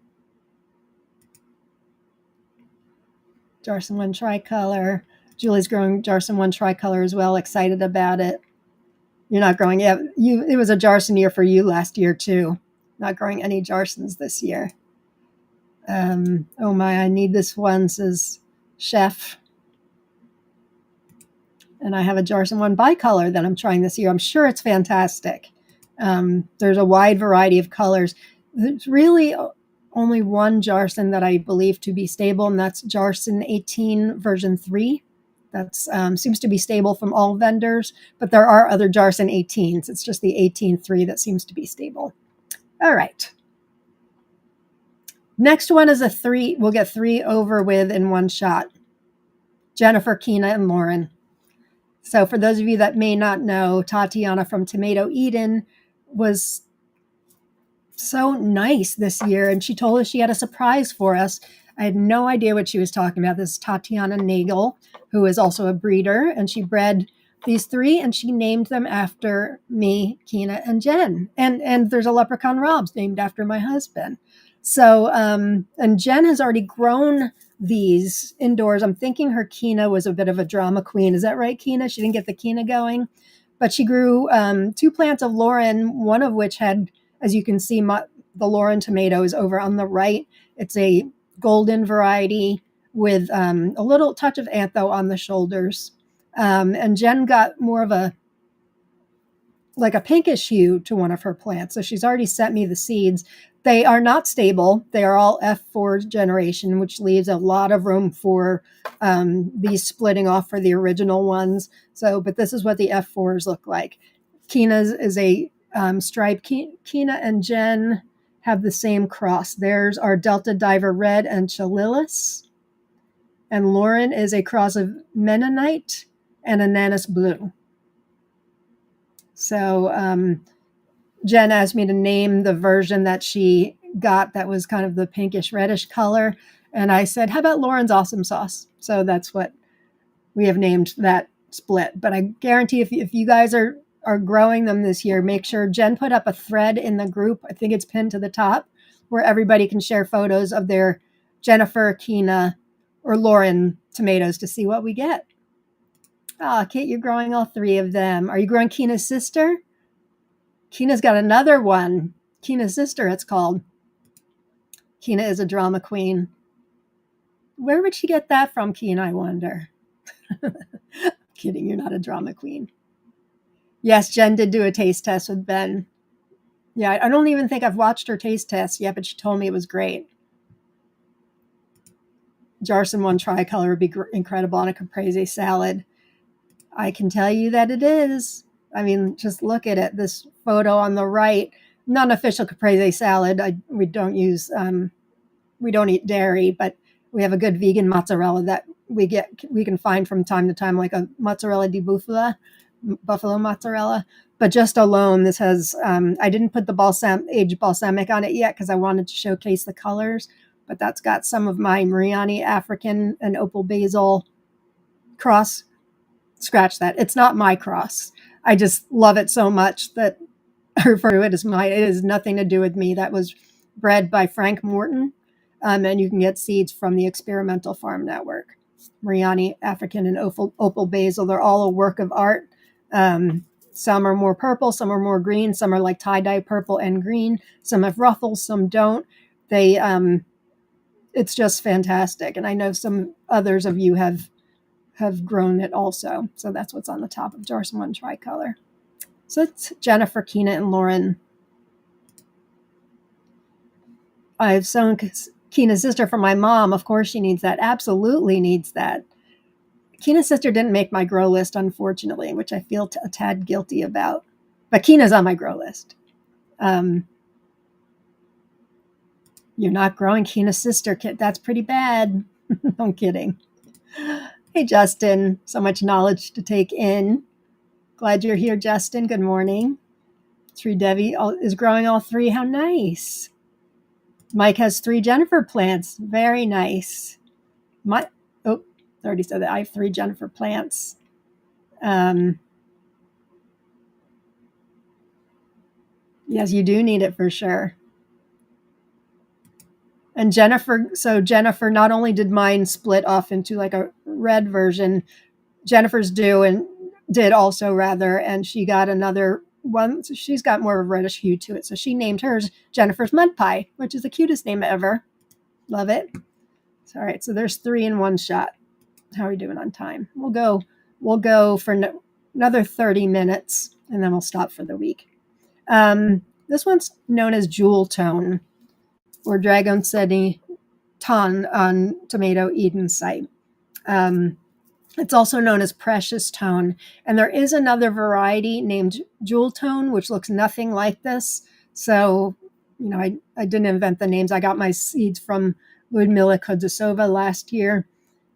1 tricolor. Julie's growing Jarsson 1 tricolor as well. Excited about it. You're not growing yet. It was a Jarsson year for you last year too. Not growing any Jarssons this year. Oh my, I need this one, says Chef. And I have a Jarsson 1 bicolor that I'm trying this year. I'm sure it's fantastic. There's a wide variety of colors. There's really only one Jarsson that I believe to be stable, and that's Jarsson 18 version 3. That seems to be stable from all vendors, but there are other Jarsson 18s. It's just the 18.3 that seems to be stable. All right. Next one is a 3. We'll get 3 over with in one shot. Jennifer, Kina, and Lauren. So for those of you that may not know, Tatiana from Tomato Eden was so nice this year, and she told us she had a surprise for us. I had no idea what she was talking about. This is Tatiana Nagel, who is also a breeder, and she bred these 3, and she named them after me, Kina, and Jen. And there's a Leprechaun Robs named after my husband. So, and Jen has already grown these indoors. I'm thinking her Kina was a bit of a drama queen. Is that right, Kina? She didn't get the Kina going, but she grew 2 plants of Lauren, one of which had, as you can see, the Lauren tomatoes over on the right. It's a golden variety with a little touch of antho on the shoulders. And Jen got more of a pinkish hue to one of her plants. So she's already sent me the seeds. They are not stable. They are all F4 generation, which leaves a lot of room for these splitting off for the original ones. So, but this is what the F4s look like. Kina's is a stripe. Kina and Jen have the same cross. Theirs are Delta Diver Red and Chalilis. And Lauren is a cross of Mennonite and Ananas Blue. So Jen asked me to name the version that she got that was kind of the pinkish reddish color. And I said, how about Lauren's Awesome Sauce? So that's what we have named that split. But I guarantee if you guys are growing them this year, make sure Jen put up a thread in the group. I think it's pinned to the top where everybody can share photos of their Jennifer, Kina, or Lauren tomatoes to see what we get. Ah, Kate, you're growing all 3 of them. Are you growing Kina's sister? Kina's got another one. Kina's sister, it's called. Kina is a drama queen. Where would she get that from, Kina, I wonder? Kidding, you're not a drama queen. Yes, Jen did do a taste test with Ben. Yeah, I don't even think I've watched her taste test yet, but she told me it was great. Jarsson 1 tricolor would be incredible on a caprese salad. I can tell you that it is. I mean, just look at it. This photo on the right, not an official caprese salad. We don't eat dairy, but we have a good vegan mozzarella that we can find from time to time, like a mozzarella di bufala, buffalo mozzarella. But just alone, this has, I didn't put the aged balsamic on it yet because I wanted to showcase the colors, but that's got some of my Mariani African and opal basil cross. Scratch that. It's not my cross. I just love it so much that I refer to it as mine. It has nothing to do with me. That was bred by Frank Morton, and you can get seeds from the Experimental Farm Network. Mariani African and opal basil, they're all a work of art. Some are more purple, some are more green, some are like tie-dye purple and green. Some have ruffles, some don't. it's just fantastic. And I know some others of you have grown it also. So that's what's on the top of Jarsson 1 tricolor. So it's Jennifer, Kina, and Lauren. I've sewn Kina's sister for my mom. Of course she needs that. Absolutely needs that. Kina's sister didn't make my grow list, unfortunately, which I feel a tad guilty about. But Kina's on my grow list. You're not growing Kina's sister, kid. That's pretty bad. I'm kidding. Hey, Justin. So much knowledge to take in. Glad you're here, Justin. Good morning. Sri Devi is growing all 3. How nice. Mike has 3 Jennifer plants. Very nice. I already said that. I have 3 Jennifer plants. Yes, you do need it for sure. And Jennifer, not only did mine split off into like a red version, Jennifer's did also rather, and she got another one. So she's got more of a reddish hue to it. So she named hers Jennifer's Mud Pie, which is the cutest name ever. Love it. All right, so there's 3 in one shot. How are we doing on time? We'll go for another 30 minutes, and then we'll stop for the week. This one's known as Jewel Tone, or Dragon City Ton on Tomato Eden site. It's also known as Precious Tone. And there is another variety named Jewel Tone, which looks nothing like this. So, I didn't invent the names. I got my seeds from Ludmila Kudzasova last year.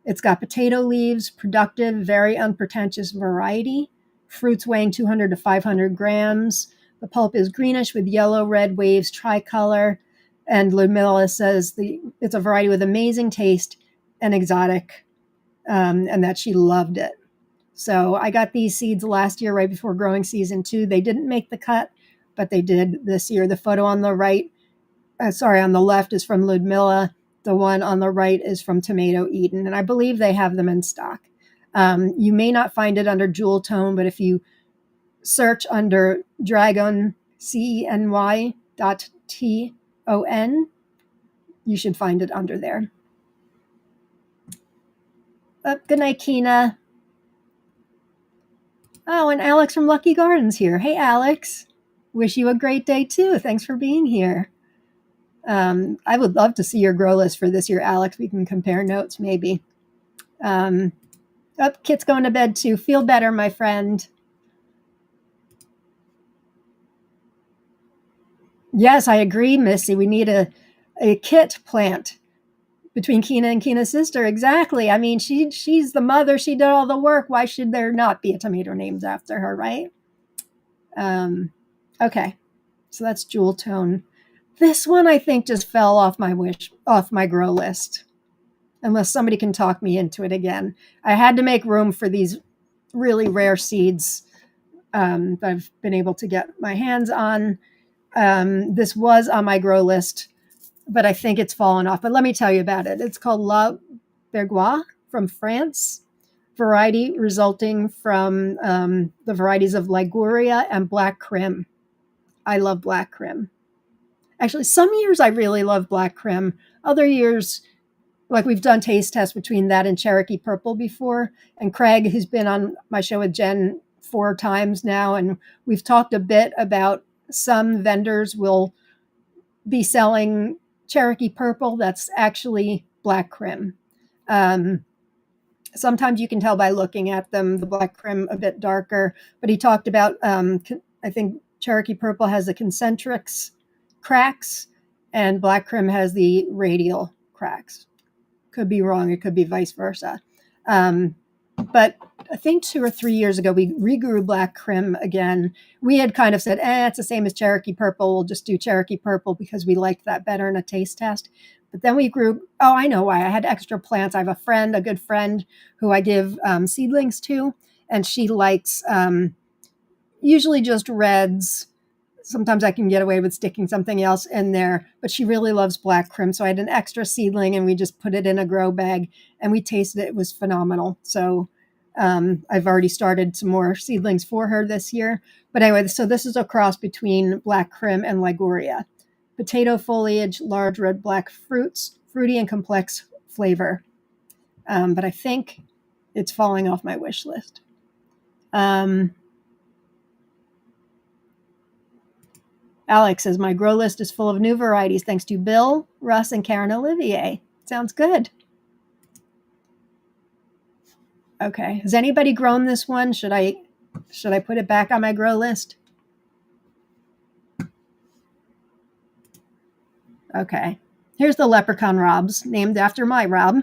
It's got potato leaves, productive, very unpretentious variety, fruits weighing 200 to 500 grams. The pulp is greenish with yellow-red waves, tricolor. And Ludmila says it's a variety with amazing taste and exotic, and that she loved it. So I got these seeds last year right before growing season 2. They didn't make the cut, but they did this year. The photo on the on the left is from Ludmila. The one on the right is from Tomato Eden, and I believe they have them in stock. You may not find it under Jewel Tone, but if you search under Dragon, CENY.TON, you should find it under there. Good night, Kina. Oh, and Alex from Lucky Gardens here. Hey, Alex. Wish you a great day, too. Thanks for being here. I would love to see your grow list for this year, Alex. We can compare notes, maybe. Kit's going to bed, too. Feel better, my friend. Yes, I agree, Missy. We need a kit plant between Kina and Kina's sister. Exactly. I mean, she's the mother. She did all the work. Why should there not be a tomato named after her, right? Okay. So that's Jewel Tone. This one, I think, just fell off my grow list. Unless somebody can talk me into it again. I had to make room for these really rare seeds that I've been able to get my hands on. This was on my grow list, but I think it's fallen off. But let me tell you about it. It's called La Bergois from France, variety resulting from the varieties of Liguria and Black Crim. I love Black Crim. Actually, some years I really love Black Crim. Other years, like we've done taste tests between that and Cherokee Purple before. And Craig, who's been on my show with Jen 4 times now, and we've talked a bit about some vendors will be selling Cherokee Purple that's actually Black Crim. Sometimes you can tell by looking at them, the Black Crim a bit darker, but he talked about, I think Cherokee Purple has the concentrics cracks and Black Crim has the radial cracks. Could be wrong. It could be vice versa. But I think 2 or 3 years ago, we regrew Black Crim again. We had kind of said, it's the same as Cherokee Purple. We'll just do Cherokee Purple because we liked that better in a taste test. But then we grew, I know why. I had extra plants. I have a good friend who I give seedlings to, and she likes usually just reds. Sometimes I can get away with sticking something else in there, but she really loves Black Crim. So I had an extra seedling and we just put it in a grow bag and we tasted it. It was phenomenal. So I've already started some more seedlings for her this year. But anyway, so this is a cross between Black Crim and Liguria. Potato foliage, large red black fruits, fruity and complex flavor. But I think it's falling off my wish list. Alex says, my grow list is full of new varieties thanks to Bill, Russ, and Karen Olivier. Sounds good. Okay. Has anybody grown this one? Should I put it back on my grow list? Okay. Here's the leprechaun robs, named after my Rob.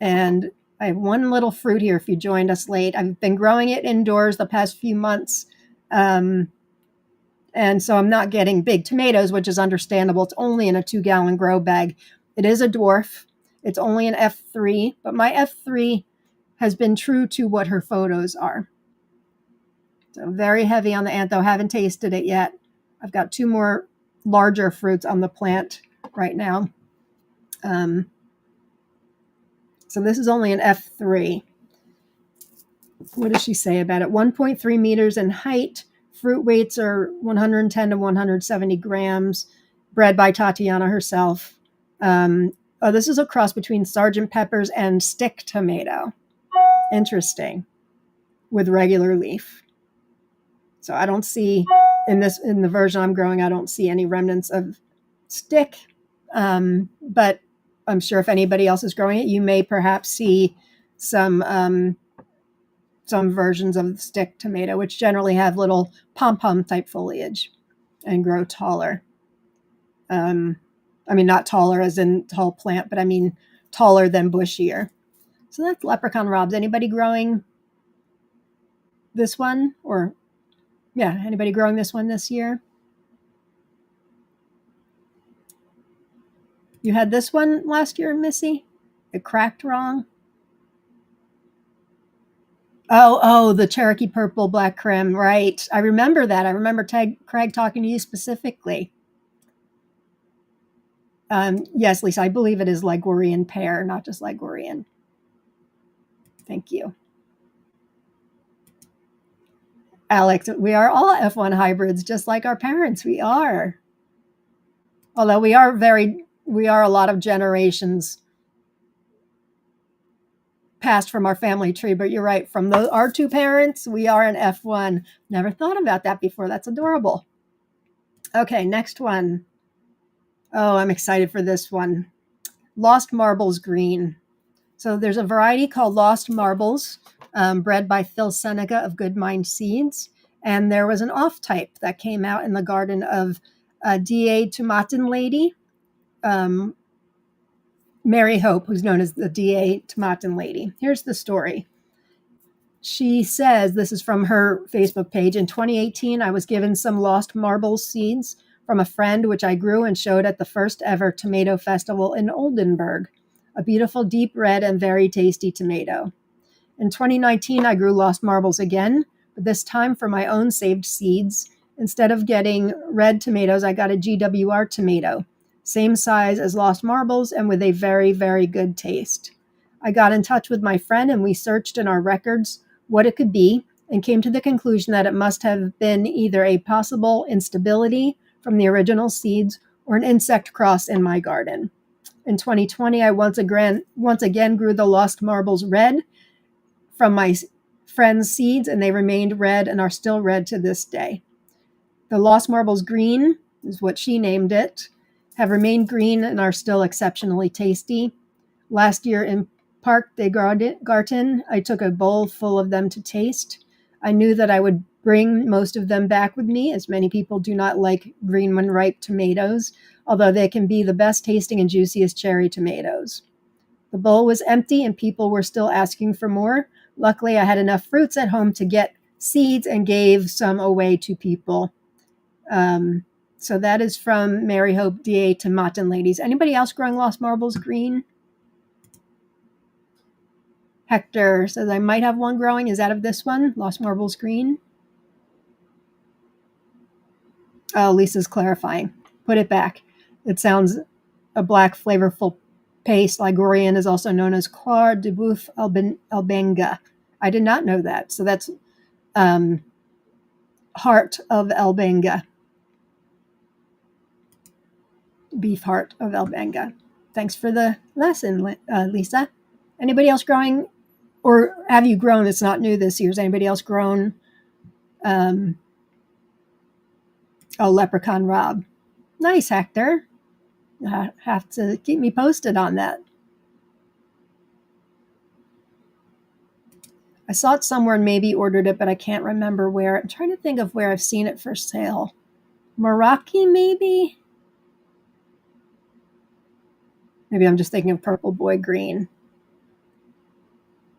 And I have one little fruit here if you joined us late. I've been growing it indoors the past few months. And so I'm not getting big tomatoes, which is understandable. It's only in a 2-gallon grow bag. It is a dwarf. It's only an F3, but my F3 has been true to what her photos are. So very heavy on the antho. Haven't tasted it yet. I've got 2 more larger fruits on the plant right now. So this is only an F3. What does she say about it? 1.3 meters in height. Fruit weights are 110 to 170 grams. Bred by Tatiana herself. This is a cross between Sergeant Pepper's and stick tomato. Interesting. With regular leaf. So I don't see in the version I'm growing, I don't see any remnants of stick. But I'm sure if anybody else is growing it, you may perhaps see some versions of stick tomato, which generally have little pom-pom type foliage and grow taller. I mean, not taller as in tall plant, but I mean taller than bushier. So that's leprechaun robs. Anybody growing this one? Or, yeah, anybody growing this one this year? You had this one last year, Missy? It cracked wrong? Oh, the Cherokee Purple Black Creme, right. I remember that. I remember Craig talking to you specifically. Yes, Lisa, I believe it is Ligurian pear, not just Ligurian. Thank you. Alex, we are all F1 hybrids, just like our parents. We are. Although we are a lot of generations passed from our family tree, but you're right. From our 2 parents, we are an F1. Never thought about that before. That's adorable. Okay, next one. Oh, I'm excited for this one. Lost Marbles Green. So there's a variety called Lost Marbles, bred by Phil Seneca of Good Mind Seeds. And there was an off-type that came out in the garden of D.A. Tomatin Lady, Mary Hope, who's known as the D.A. Tomatin Lady. Here's the story. She says, this is from her Facebook page, in 2018, I was given some Lost Marbles seeds from a friend, which I grew and showed at the first ever tomato festival in Oldenburg. A beautiful deep red and very tasty tomato. In 2019, I grew Lost Marbles again, but this time for my own saved seeds. Instead of getting red tomatoes, I got a GWR tomato. Same size as Lost Marbles and with a very, very good taste. I got in touch with my friend and we searched in our records what it could be and came to the conclusion that it must have been either a possible instability from the original seeds or an insect cross in my garden. In 2020, I once again grew the Lost Marbles red from my friend's seeds, and they remained red and are still red to this day. The Lost Marbles green is what she named it, have remained green and are still exceptionally tasty. Last year in Parc des Garten, I took a bowl full of them to taste. I knew that I would bring most of them back with me, as many people do not like green when ripe tomatoes, although they can be the best tasting and juiciest cherry tomatoes. The bowl was empty and people were still asking for more. Luckily, I had enough fruits at home to get seeds and gave some away to people. So that is from Mary Hope D.A. Tomatin Ladies. Anybody else growing Lost Marbles green? Hector says, I might have one growing. Is that of this one? Lost Marbles green? Oh, Lisa's clarifying. Put it back. It sounds a black flavorful paste. Ligurian is also known as Coir de Boeuf Albenga. I did not know that. So that's heart of Albenga. Beef heart of Albenga. Thanks for the lesson, Lisa. Anybody else growing, or have you grown? It's not new this year. Has anybody else grown? Leprechaun Rob. Nice, Hector. Have to keep me posted on that. I saw it somewhere and maybe ordered it, but I can't remember where. I'm trying to think of where I've seen it for sale. Meraki, maybe? Maybe I'm just thinking of Purple Boy Green.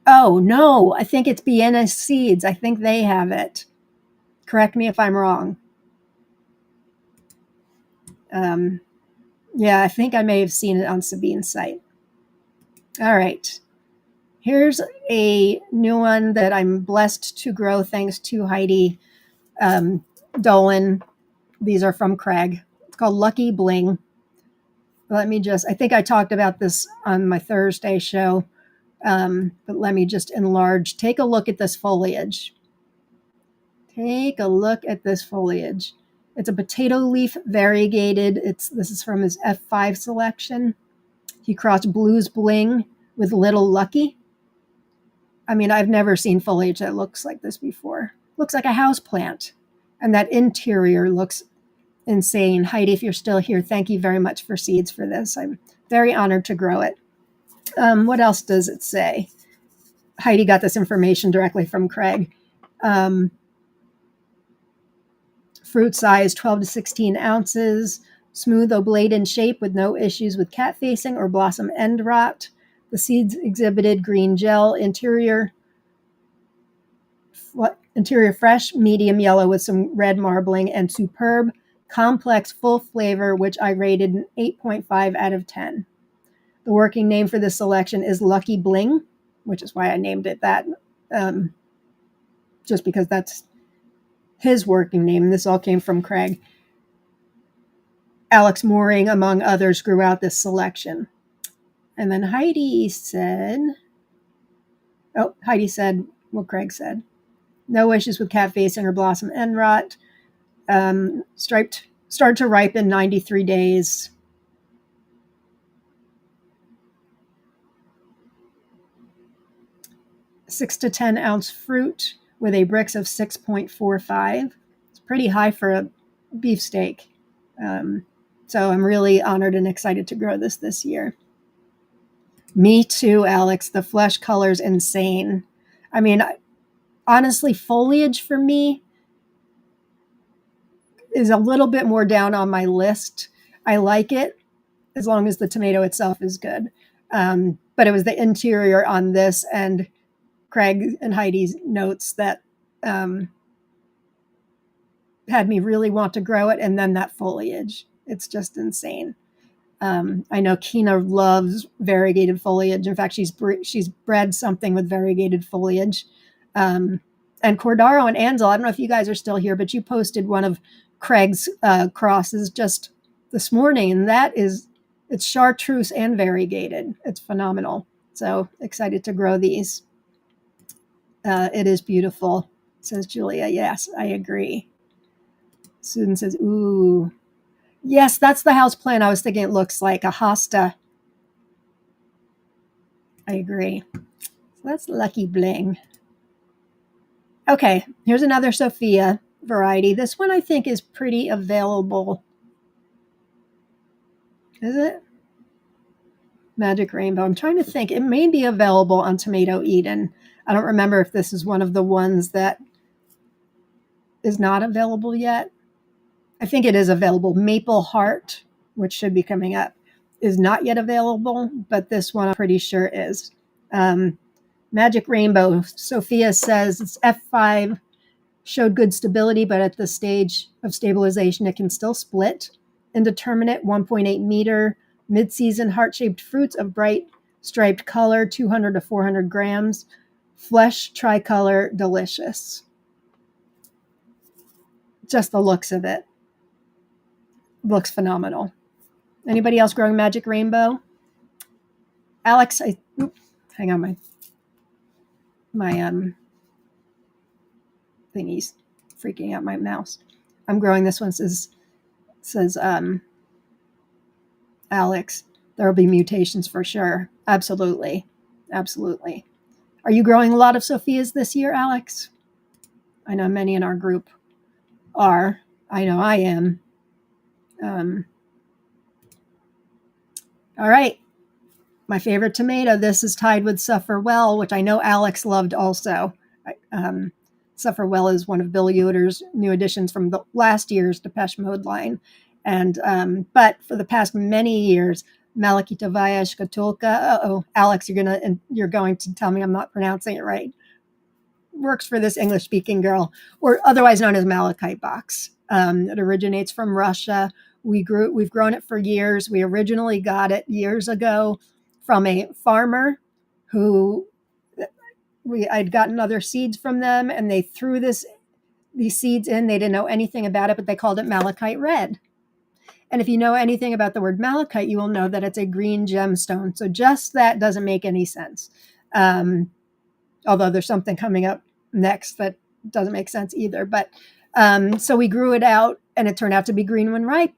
Oh, no, I think it's Vienna Seeds. I think they have it. Correct me if I'm wrong. Yeah, I think I may have seen it on Sabine's site. All right. Here's a new one that I'm blessed to grow thanks to Heidi Dolan. These are from Craig. It's called Lucky Bling. I think I talked about this on my Thursday show, but let me just enlarge. Take a look at this foliage. Take a look at this foliage. It's a potato leaf variegated. This is from his F5 selection. He crossed Blues Bling with Little Lucky. I mean, I've never seen foliage that looks like this before. Looks like a house plant. And that interior looks insane. Heidi, if you're still here, thank you very much for seeds for this. I'm very honored to grow it. What else does it say? Heidi got this information directly from Craig. Fruit size 12 to 16 ounces, smooth oblate in shape with no issues with cat facing or blossom end rot. The seeds exhibited green gel, interior fresh, medium yellow with some red marbling, and superb, complex, full flavor, which I rated an 8.5 out of 10. The working name for this selection is Lucky Bling, which is why I named it that, just because that's his working name. This all came from Craig. Alex Mooring, among others, grew out this selection. And then Heidi said what Craig said. No issues with cat facing or blossom end rot. Striped, start to ripen 93 days. Six to 10 ounce fruit with a Brix of 6.45. It's pretty high for a beefsteak. So I'm really honored and excited to grow this year. Me too, Alex. The flesh color's insane. I mean, honestly, foliage for me is a little bit more down on my list. I like it as long as the tomato itself is good. But it was the interior on this and Craig and Heidi's notes that had me really want to grow it. And then that foliage. It's just insane. I know Kina loves variegated foliage. In fact, she's bred something with variegated foliage. And Cordaro and Ansel, I don't know if you guys are still here, but you posted one of Craig's crosses just this morning, and it's chartreuse and variegated. It's phenomenal. So excited to grow these. It is beautiful, says Julia. Yes, I agree. Susan says, ooh. Yes, that's the house plant I was thinking it looks like, a hosta. I agree. So that's Lucky Bling. Okay, here's another Sophia variety. This one I think is pretty available. Is it? Magic Rainbow. I'm trying to think. It may be available on Tomato Eden. I don't remember if this is one of the ones that is not available yet. I think it is available. Maple Heart, which should be coming up, is not yet available, but this one I'm pretty sure is. Magic Rainbow, Sophia says it's F5, showed good stability, but at the stage of stabilization, it can still split. Indeterminate, 1.8 meter, mid-season heart-shaped fruits of bright striped color, 200 to 400 grams. Flesh, tricolor, delicious. Just the looks of it. Looks phenomenal. Anybody else growing Magic Rainbow? Alex, hang on, my thingy's freaking out my mouse. I'm growing this one, says Alex. there'll be mutations for sure. Absolutely. Absolutely. Are you growing a lot of Sophias this year, Alex? I know many in our group are. I know I am. All right. My favorite tomato. This is tied with Suffer Well, which I know Alex loved also. Suffer Well is one of Bill Yoder's new additions from the last year's Depeche Mode line. And but for the past many years, Malachite Shkatulka. Oh, Alex, you're going to tell me I'm not pronouncing it right. Works for this English-speaking girl, or otherwise known as Malachite box. It originates from Russia. We've grown it for years. We originally got it years ago from a farmer who I'd gotten other seeds from them, and they threw these seeds in. They didn't know anything about it, but they called it Malachite red. And if you know anything about the word malachite, you will know that it's a green gemstone. So just that doesn't make any sense. Although there's something coming up next that doesn't make sense either. But so we grew it out, and it turned out to be green when ripe.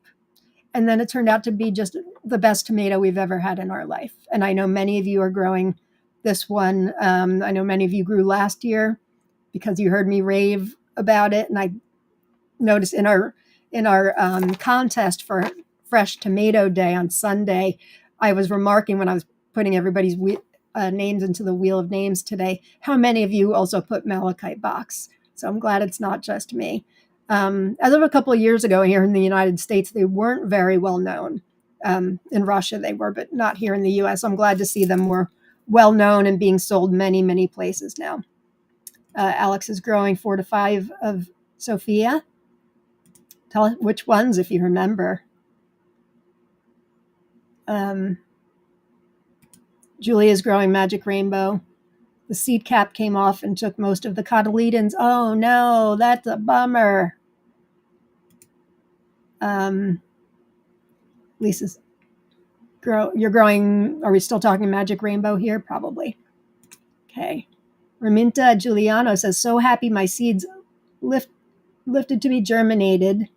And then it turned out to be just the best tomato we've ever had in our life. And I know many of you are growing this one. I know many of you grew last year because you heard me rave about it. And I noticed in our contest for Fresh Tomato Day on Sunday, I was remarking when I was putting everybody's names into the wheel of names today, how many of you also put Malachite box. So I'm glad it's not just me. As of a couple of years ago here in the United States, they weren't very well known. In Russia they were, but not here in the US. I'm glad to see them more well known and being sold many, many places now. Alex is growing 4 to 5 of Sophia. Tell us which ones if you remember. Julia's growing Magic Rainbow. The seed cap came off and took most of the cotyledons. Oh no, that's a bummer. Lisa's you're growing, are we still talking Magic Rainbow here? Probably. Okay. Raminta Giuliano says, so happy my seeds lifted to be germinated.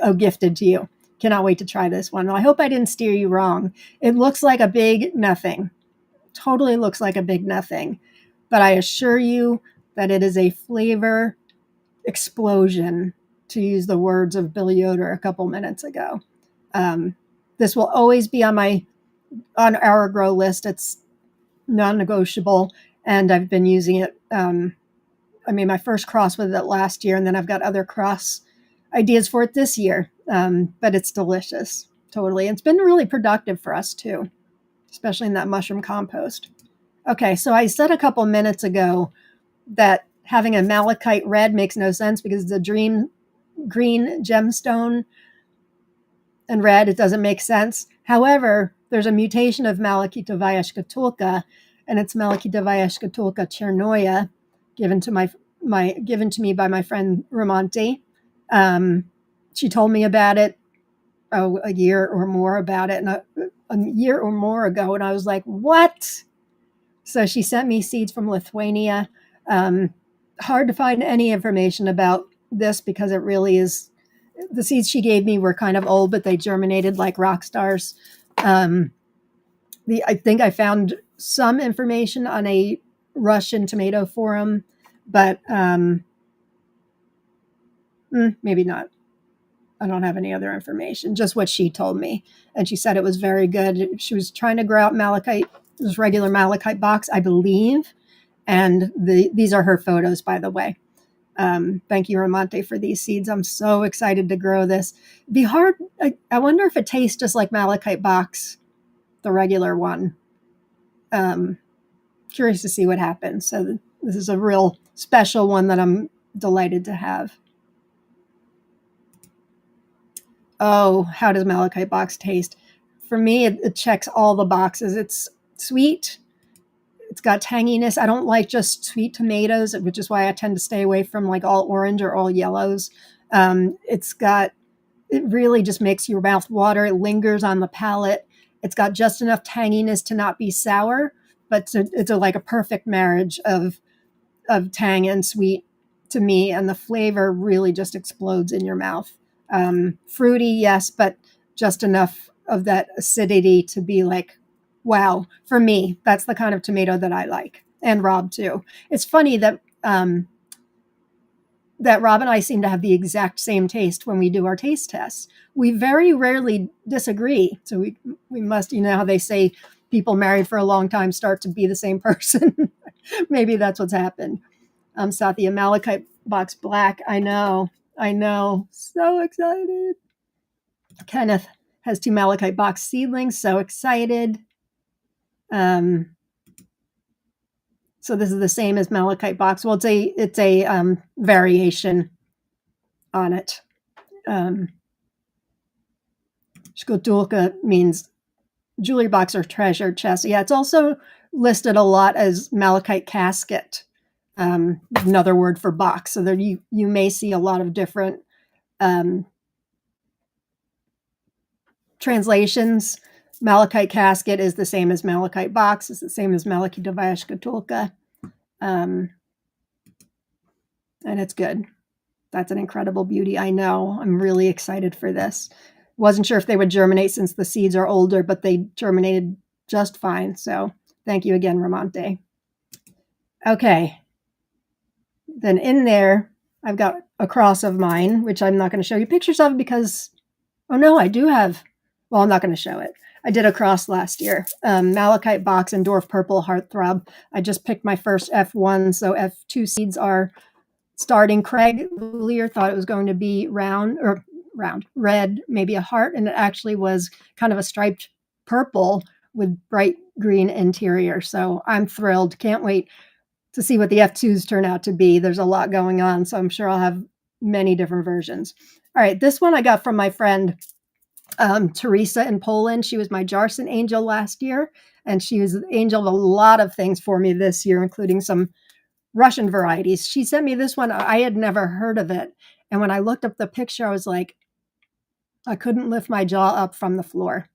Oh, gifted to you. Cannot wait to try this one. Well, I hope I didn't steer you wrong. It looks like a big nothing. Totally looks like a big nothing. But I assure you that it is a flavor explosion, to use the words of Bill Yoder a couple minutes ago. This will always be on our grow list. It's non-negotiable, and I've been using it. I made my first cross with it last year, and then I've got other cross ideas for it this year. But it's delicious, totally. And it's been really productive for us too, especially in that mushroom compost. Okay, so I said a couple minutes ago that having a malachite red makes no sense because it's a green gemstone and red, it doesn't make sense. However, there's a mutation of Malachite shkatulka, and it's Malachite shkatulka chernoya, given to me by my friend Ramonte. She told me about it a year or more about it, and a year or more ago, and I was like, what? So she sent me seeds from Lithuania. Hard to find any information about this because it really is, the seeds she gave me were kind of old, but they germinated like rock stars. I think I found some information on a Russian tomato forum, but maybe not. I don't have any other information, just what she told me. And she said it was very good. She was trying to grow out malachite, this regular malachite box, I believe. And these are her photos, by the way. Thank you, Ramonte, for these seeds. I'm so excited to grow this. It'd be hard. I wonder if it tastes just like malachite box, the regular one. Curious to see what happens. So this is a real special one that I'm delighted to have. Oh, how does malachite box taste? For me, it checks all the boxes. It's sweet. It's got tanginess. I don't like just sweet tomatoes, which is why I tend to stay away from like all orange or all yellows. It really just makes your mouth water. It lingers on the palate. It's got just enough tanginess to not be sour, but it's like a perfect marriage of tang and sweet to me. And the flavor really just explodes in your mouth. Fruity, yes, but just enough of that acidity to be like, wow, for me, that's the kind of tomato that I like. And Rob too. It's funny that that Rob and I seem to have the exact same taste when we do our taste tests. We very rarely disagree. So we must, you know how they say people married for a long time start to be the same person. Maybe that's what's happened. Sophia, Malachite box black. I know. So excited. Kenneth has 2 Malachite box seedlings. So excited. So this is the same as Malachite box. Well, it's a variation on it. Shkotulka means jewelry box or treasure chest. Yeah, it's also listed a lot as Malachite casket, another word for box. So there you may see a lot of different translations. Malachite casket is the same as Malachite box. It's the same as Malachite shkotulka. And it's good. That's an incredible beauty. I know. I'm really excited for this. Wasn't sure if they would germinate since the seeds are older, but they germinated just fine. So thank you again, Ramonte. Okay. Then in there, I've got a cross of mine, which I'm not going to show you pictures of because, oh no, I do have, well, I'm not going to show it. I did a cross last year. Malachite box and dwarf purple heartthrob. I just picked my first F1, so F2 seeds are starting. Craig Lear thought it was going to be round, red, maybe a heart, and it actually was kind of a striped purple with bright green interior. So I'm thrilled. Can't wait to see what the F2s turn out to be. There's a lot going on, so I'm sure I'll have many different versions. All right, this one I got from my friend Teresa in Poland. She was my Jarsson angel last year, and she was the angel of a lot of things for me this year, including some Russian varieties. She sent me this one. I had never heard of it. And when I looked up the picture, I was like, I couldn't lift my jaw up from the floor.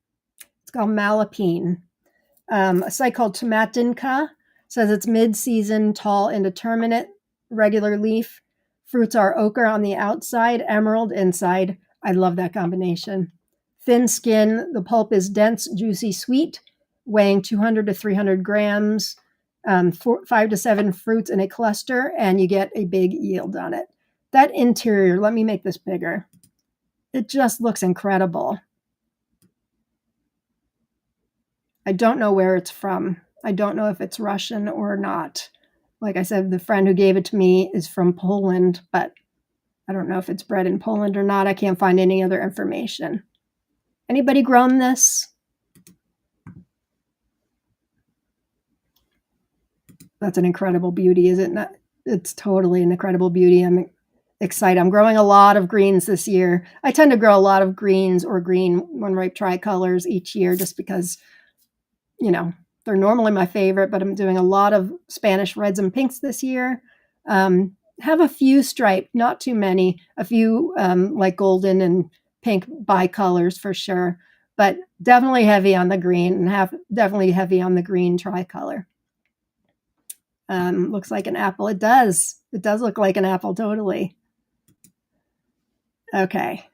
It's called Malapine. A site called Tomatinka says it's mid-season, tall, indeterminate, regular leaf. Fruits are ochre on the outside, emerald inside. I love that combination. Thin skin. The pulp is dense, juicy, sweet, weighing 200 to 300 grams. 5 to 7 fruits in a cluster, and you get a big yield on it. That interior, let me make this bigger. It just looks incredible. I don't know where it's from. I don't know if it's Russian or not. Like I said, the friend who gave it to me is from Poland, but I don't know if it's bred in Poland or not. I can't find any other information. Anybody grown this? That's an incredible beauty, is it not? It's totally an incredible beauty. I'm excited. I'm growing a lot of greens this year. I tend to grow a lot of greens or green when ripe tricolors each year just because, you know, they're normally my favorite, but I'm doing a lot of Spanish reds and pinks this year. Have a few striped, not too many, a few like golden and pink bicolors for sure, but definitely heavy on the green and definitely heavy on the green tricolor. Looks like an apple. It does. It does look like an apple, totally. Okay.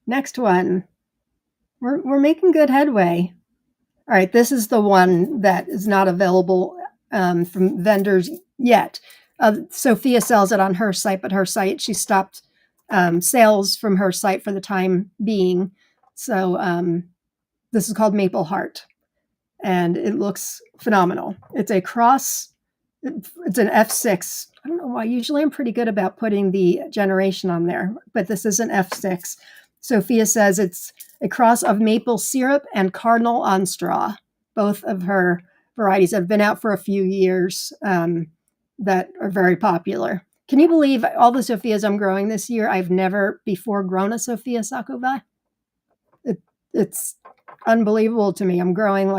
Next one. We're making good headway. All right, this is the one that is not available from vendors yet. Sophia sells it on her site, but her site, she stopped sales from her site for the time being. So this is called Maple Heart, and it looks phenomenal. It's a cross. It's an F6. I don't know why. Usually I'm pretty good about putting the generation on there, but this is an F6. Sophia says it's a cross of maple syrup and cardinal on straw. Both of her varieties have been out for a few years that are very popular. Can you believe all the Sophias I'm growing this year? I've never before grown a Sophia Sakova. It's unbelievable to me. I'm growing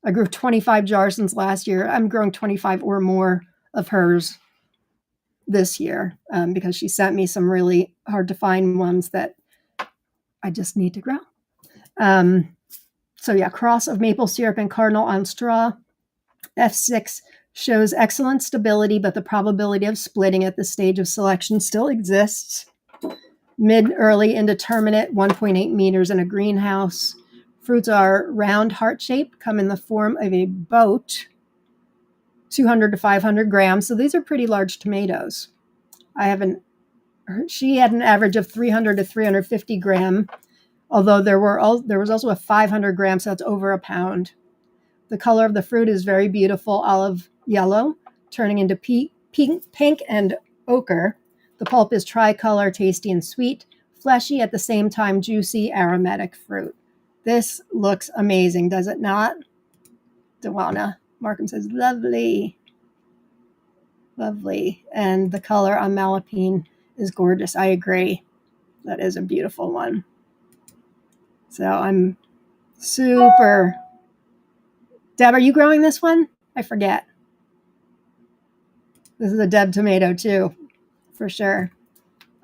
I grew 25 Jarssons last year. I'm growing 25 or more of hers this year because she sent me some really hard to find ones that I just need to grow. So yeah, cross of maple syrup and cardinal on straw. F6 shows excellent stability, but the probability of splitting at this stage of selection still exists. Mid-early indeterminate, 1.8 meters in a greenhouse. Fruits are round, heart-shaped, come in the form of a boat, 200 to 500 grams. So these are pretty large tomatoes. She had an average of 300 to 350 gram, although there was also a 500 grams, so that's over a pound. The color of the fruit is very beautiful, olive yellow, turning into pink and ochre. The pulp is tricolor, tasty and sweet, fleshy at the same time, juicy, aromatic fruit. This looks amazing, does it not? Dewana Markham says, lovely. Lovely. And the color on Malapine is gorgeous. I agree. That is a beautiful one. So I'm super. Deb, are you growing this one? I forget. This is a Deb tomato too, for sure.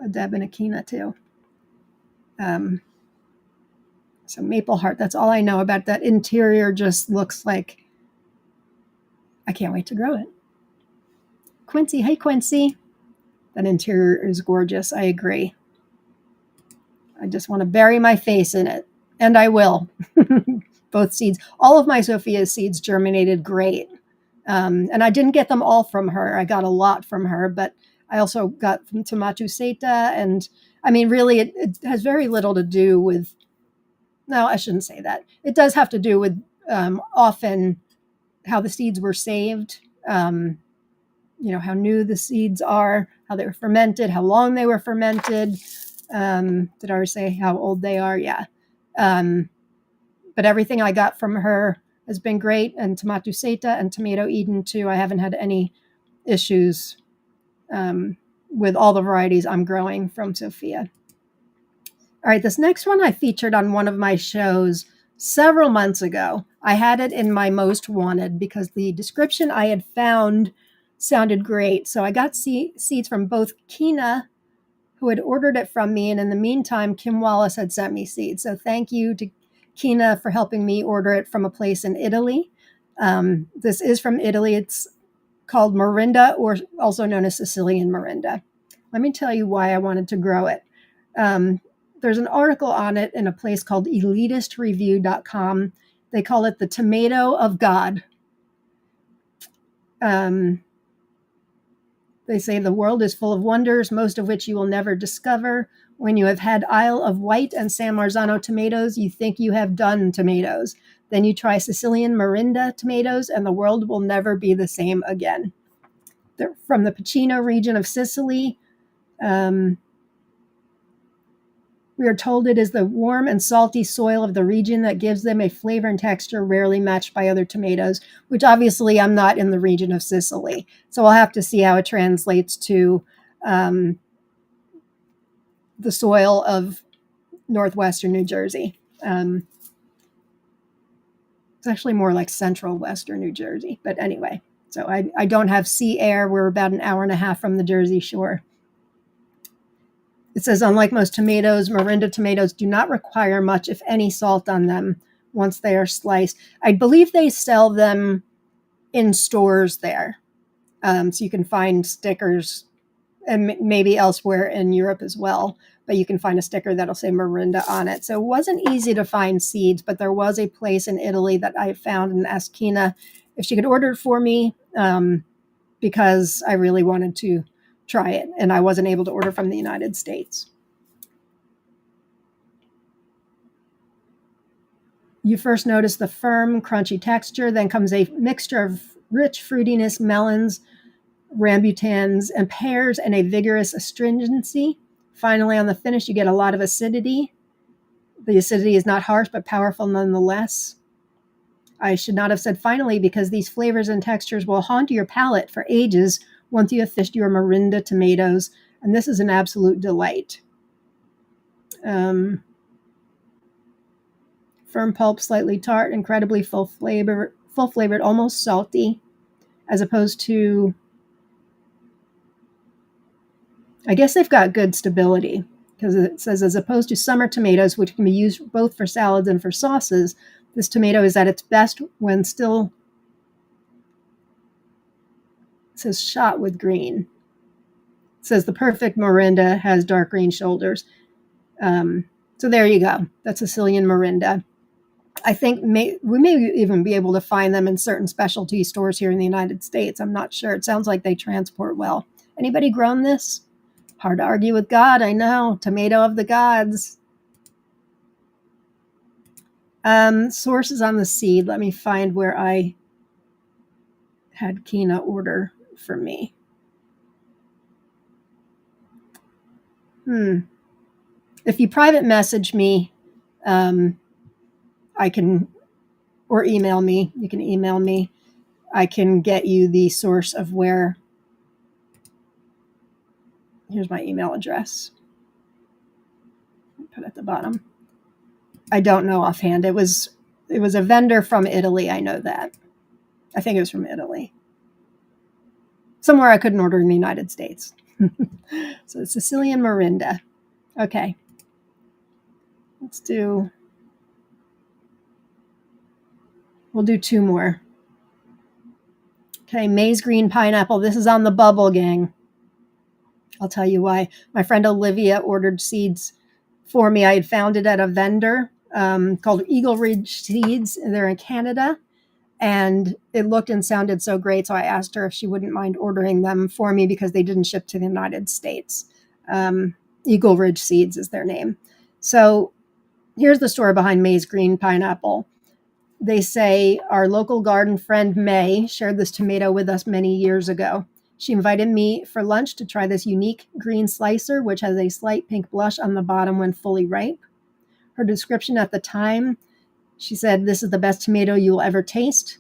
A Deb and a Kina too. So maple heart. That's all I know about that. Interior just looks like. I can't wait to grow it. Quincy, hey Quincy. That interior is gorgeous. I agree. I just want to bury my face in it. And I will. Both seeds. All of my Sophia's seeds germinated great. And I didn't get them all from her. I got a lot from her, but I also got from TOMATO Awesomesauce. And I mean, really, it has very little to do with, no, I shouldn't say that. It does have to do with often how the seeds were saved, how new the seeds are, how they were fermented, how long they were fermented. Did I already say how old they are? Yeah. But everything I got from her has been great. And TOMATO Awesomesauce and Tomato Eden too. I haven't had any issues with all the varieties I'm growing from Sophia. All right, this next one I featured on one of my shows several months ago. I had it in my most wanted because the description I had found sounded great. So I got seeds from both Kina, who had ordered it from me, and in the meantime, Kim Wallace had sent me seeds. So thank you to Kina for helping me order it from a place in Italy. This is from Italy. It's called Morinda, or also known as Sicilian Morinda. Let me tell you why I wanted to grow it. There's an article on it in a place called elitistreview.com. They call it the tomato of God. They say the world is full of wonders, most of which you will never discover. When you have had Isle of Wight and San Marzano tomatoes, you think you have done tomatoes. Then you try Sicilian Morinda tomatoes, and the world will never be the same again. They're from the Piceno region of Sicily. We are told it is the warm and salty soil of the region that gives them a flavor and texture rarely matched by other tomatoes, which obviously I'm not in the region of Sicily. So I'll have to see how it translates to the soil of northwestern New Jersey. It's actually more like central western New Jersey. But anyway, so I don't have sea air. We're about an hour and a half from the Jersey Shore. It says, unlike most tomatoes, Morinda tomatoes do not require much, if any, salt on them once they are sliced. I believe they sell them in stores there. So you can find stickers, and maybe elsewhere in Europe as well, but you can find a sticker that'll say Morinda on it. So it wasn't easy to find seeds, but there was a place in Italy that I found and asked Kina if she could order it for me because I really wanted to try it, and I wasn't able to order from the United States. You first notice the firm, crunchy texture, then comes a mixture of rich fruitiness, melons, rambutans, and pears, and a vigorous astringency. Finally, on the finish, you get a lot of acidity. The acidity is not harsh, but powerful nonetheless. I should not have said finally, because these flavors and textures will haunt your palate for ages once you have fished your Morinda tomatoes, and this is an absolute delight. Firm pulp, slightly tart, incredibly full-flavored, almost salty, as opposed to, I guess they've got good stability, because it says, as opposed to summer tomatoes, which can be used both for salads and for sauces, this tomato is at its best when still, it says, shot with green. It says the perfect Morinda has dark green shoulders. So there you go. That's Sicilian Morinda. I think we may even be able to find them in certain specialty stores here in the United States. I'm not sure. It sounds like they transport well. Anybody grown this? Hard to argue with God, I know. Tomato of the gods. Sources on the seed. Let me find where I had Kina order for me. If you private message me, I can, or email me. You can email me. I can get you the source of where. Here's my email address. Put it at the bottom. I don't know offhand. It was a vendor from Italy. I know that. I think it was from Italy. Somewhere I couldn't order in the United States. So Sicilian Morinda. Okay. We'll do 2 more. Okay, maize green pineapple. This is on the bubble, gang. I'll tell you why. My friend Olivia ordered seeds for me. I had found it at a vendor called Eagle Ridge Seeds. They're in Canada. And it looked and sounded so great. So I asked her if she wouldn't mind ordering them for me because they didn't ship to the United States. Eagle Ridge Seeds is their name. So here's the story behind maize green pineapple. They say our local garden friend May shared this tomato with us many years ago. She invited me for lunch to try this unique green slicer, which has a slight pink blush on the bottom when fully ripe. Her description at the time, she said, "This is the best tomato you will ever taste."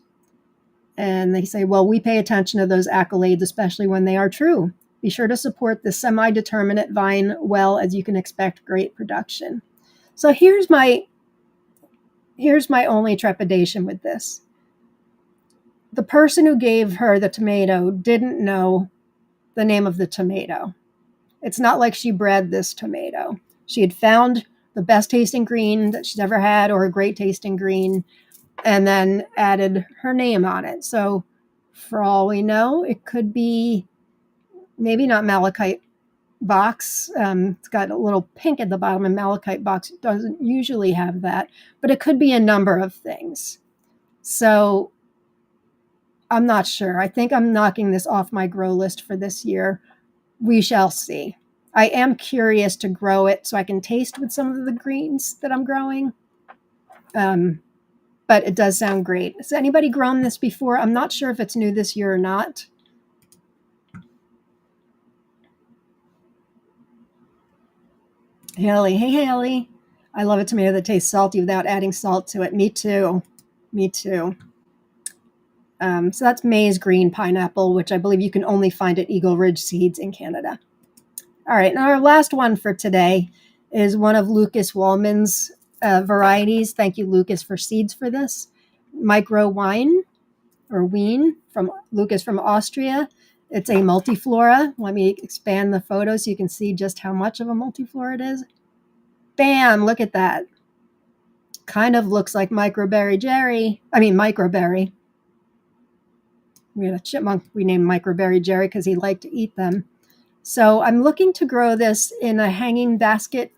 And they say, well, we pay attention to those accolades, especially when they are true. Be sure to support the semi-determinate vine well, as you can expect great production. So here's my only trepidation with this. The person who gave her the tomato didn't know the name of the tomato. It's not like she bred this tomato. She had found the best tasting green that she's ever had, or a great tasting green, and then added her name on it. So for all we know, it could be maybe not Malachite box. It's got a little pink at the bottom, and Malachite box doesn't usually have that, but it could be a number of things. So I'm not sure. I think I'm knocking this off my grow list for this year. We shall see. I am curious to grow it so I can taste with some of the greens that I'm growing. But it does sound great. Has anybody grown this before? I'm not sure if it's new this year or not. Haley. Hey, Haley. I love a tomato that tastes salty without adding salt to it. Me too. Me too. So that's maize green pineapple, which I believe you can only find at Eagle Ridge Seeds in Canada. All right. Now our last one for today is one of Lucas Wallman's varieties. Thank you, Lucas, for seeds for this. Micro wine or Wien from Lucas from Austria. It's a multiflora. Let me expand the photo so you can see just how much of a multiflora it is. Bam, look at that. Kind of looks like microberry. We had a chipmunk we named Microberry Jerry because he liked to eat them. So I'm looking to grow this in a hanging basket.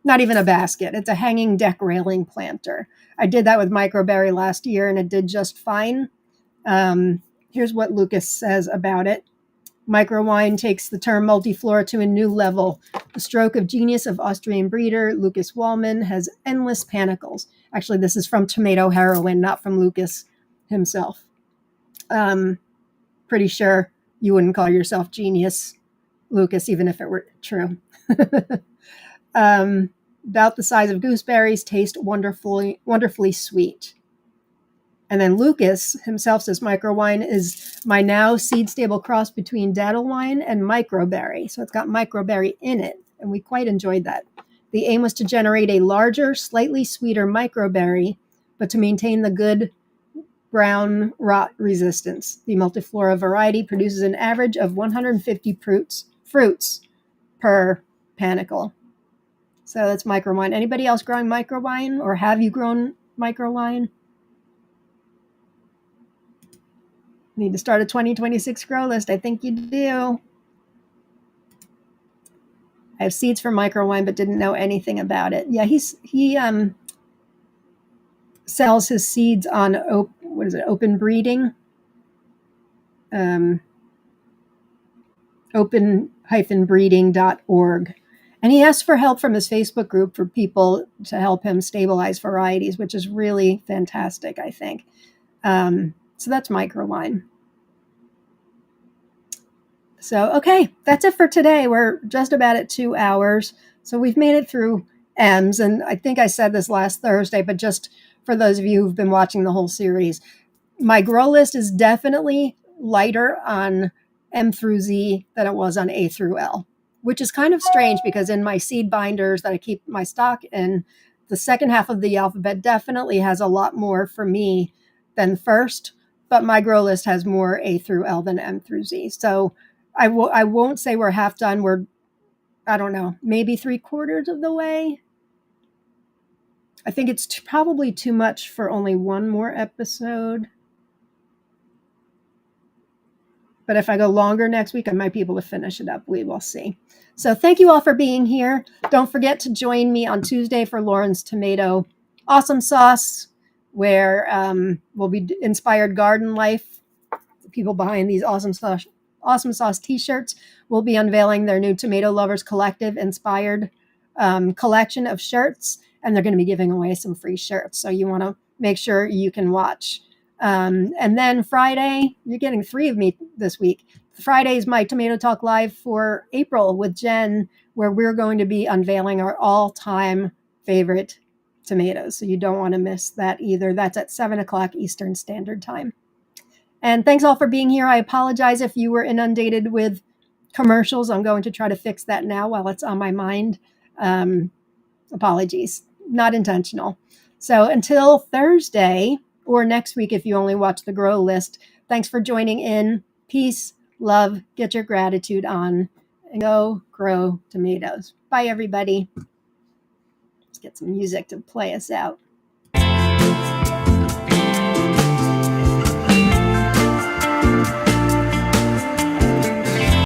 Not even a basket. It's a hanging deck railing planter. I did that with microberry last year and it did just fine. Here's what Lucas says about it. Microwine takes the term multiflora to a new level. The stroke of genius of Austrian breeder Lucas Wallman has endless panicles. Actually, this is from Tomato Heroine, not from Lucas himself. Pretty sure you wouldn't call yourself genius, Lucas, even if it were true. About the size of gooseberries, taste wonderfully sweet. And then Lucas himself says microwine is my now seed-stable cross between daddle wine and microberry. So it's got microberry in it, and we quite enjoyed that. The aim was to generate a larger, slightly sweeter microberry, but to maintain the good brown rot resistance. The multiflora variety produces an average of 150 fruits per panicle. So that's microwine. Anybody else growing microwine, or have you grown microwine? Need to start a 2026 grow list. I think you do. I have seeds for microwine, but didn't know anything about it. Yeah, he sells his seeds on open breeding, open-breeding.org. And he asked for help from his Facebook group for people to help him stabilize varieties, which is really fantastic, I think. So that's microline. So, okay, that's it for today. We're just about at 2 hours. So we've made it through M's. And I think I said this last Thursday, but just for those of you who've been watching the whole series, my grow list is definitely lighter on M through Z than it was on A through L, which is kind of strange because in my seed binders that I keep my stock in, the second half of the alphabet definitely has a lot more for me than first, but my grow list has more A through L than M through Z. So I won't say we're half done. We're, I don't know, maybe 3/4 of the way. I think it's probably too much for only one more episode. But if I go longer next week, I might be able to finish it up. We will see. So thank you all for being here. Don't forget to join me on Tuesday for Lauren's Tomato Awesome Sauce, where we'll be inspired garden life. The people behind these Awesome Sauce t-shirts will be unveiling their new Tomato Lovers Collective inspired collection of shirts, and they're going to be giving away some free shirts. So you want to make sure you can watch. And then Friday, you're getting 3 of me this week. Friday is my Tomato Talk Live for April with Jen, where we're going to be unveiling our all-time favorite tomatoes. So you don't want to miss that either. That's at 7 o'clock Eastern Standard Time. And thanks all for being here. I apologize if you were inundated with commercials. I'm going to try to fix that now while it's on my mind. Apologies. Not intentional. So until Thursday, or next week if you only watch the grow list, thanks for joining in. Peace, love, get your gratitude on, and go grow tomatoes. Bye, everybody. Let's get some music to play us out.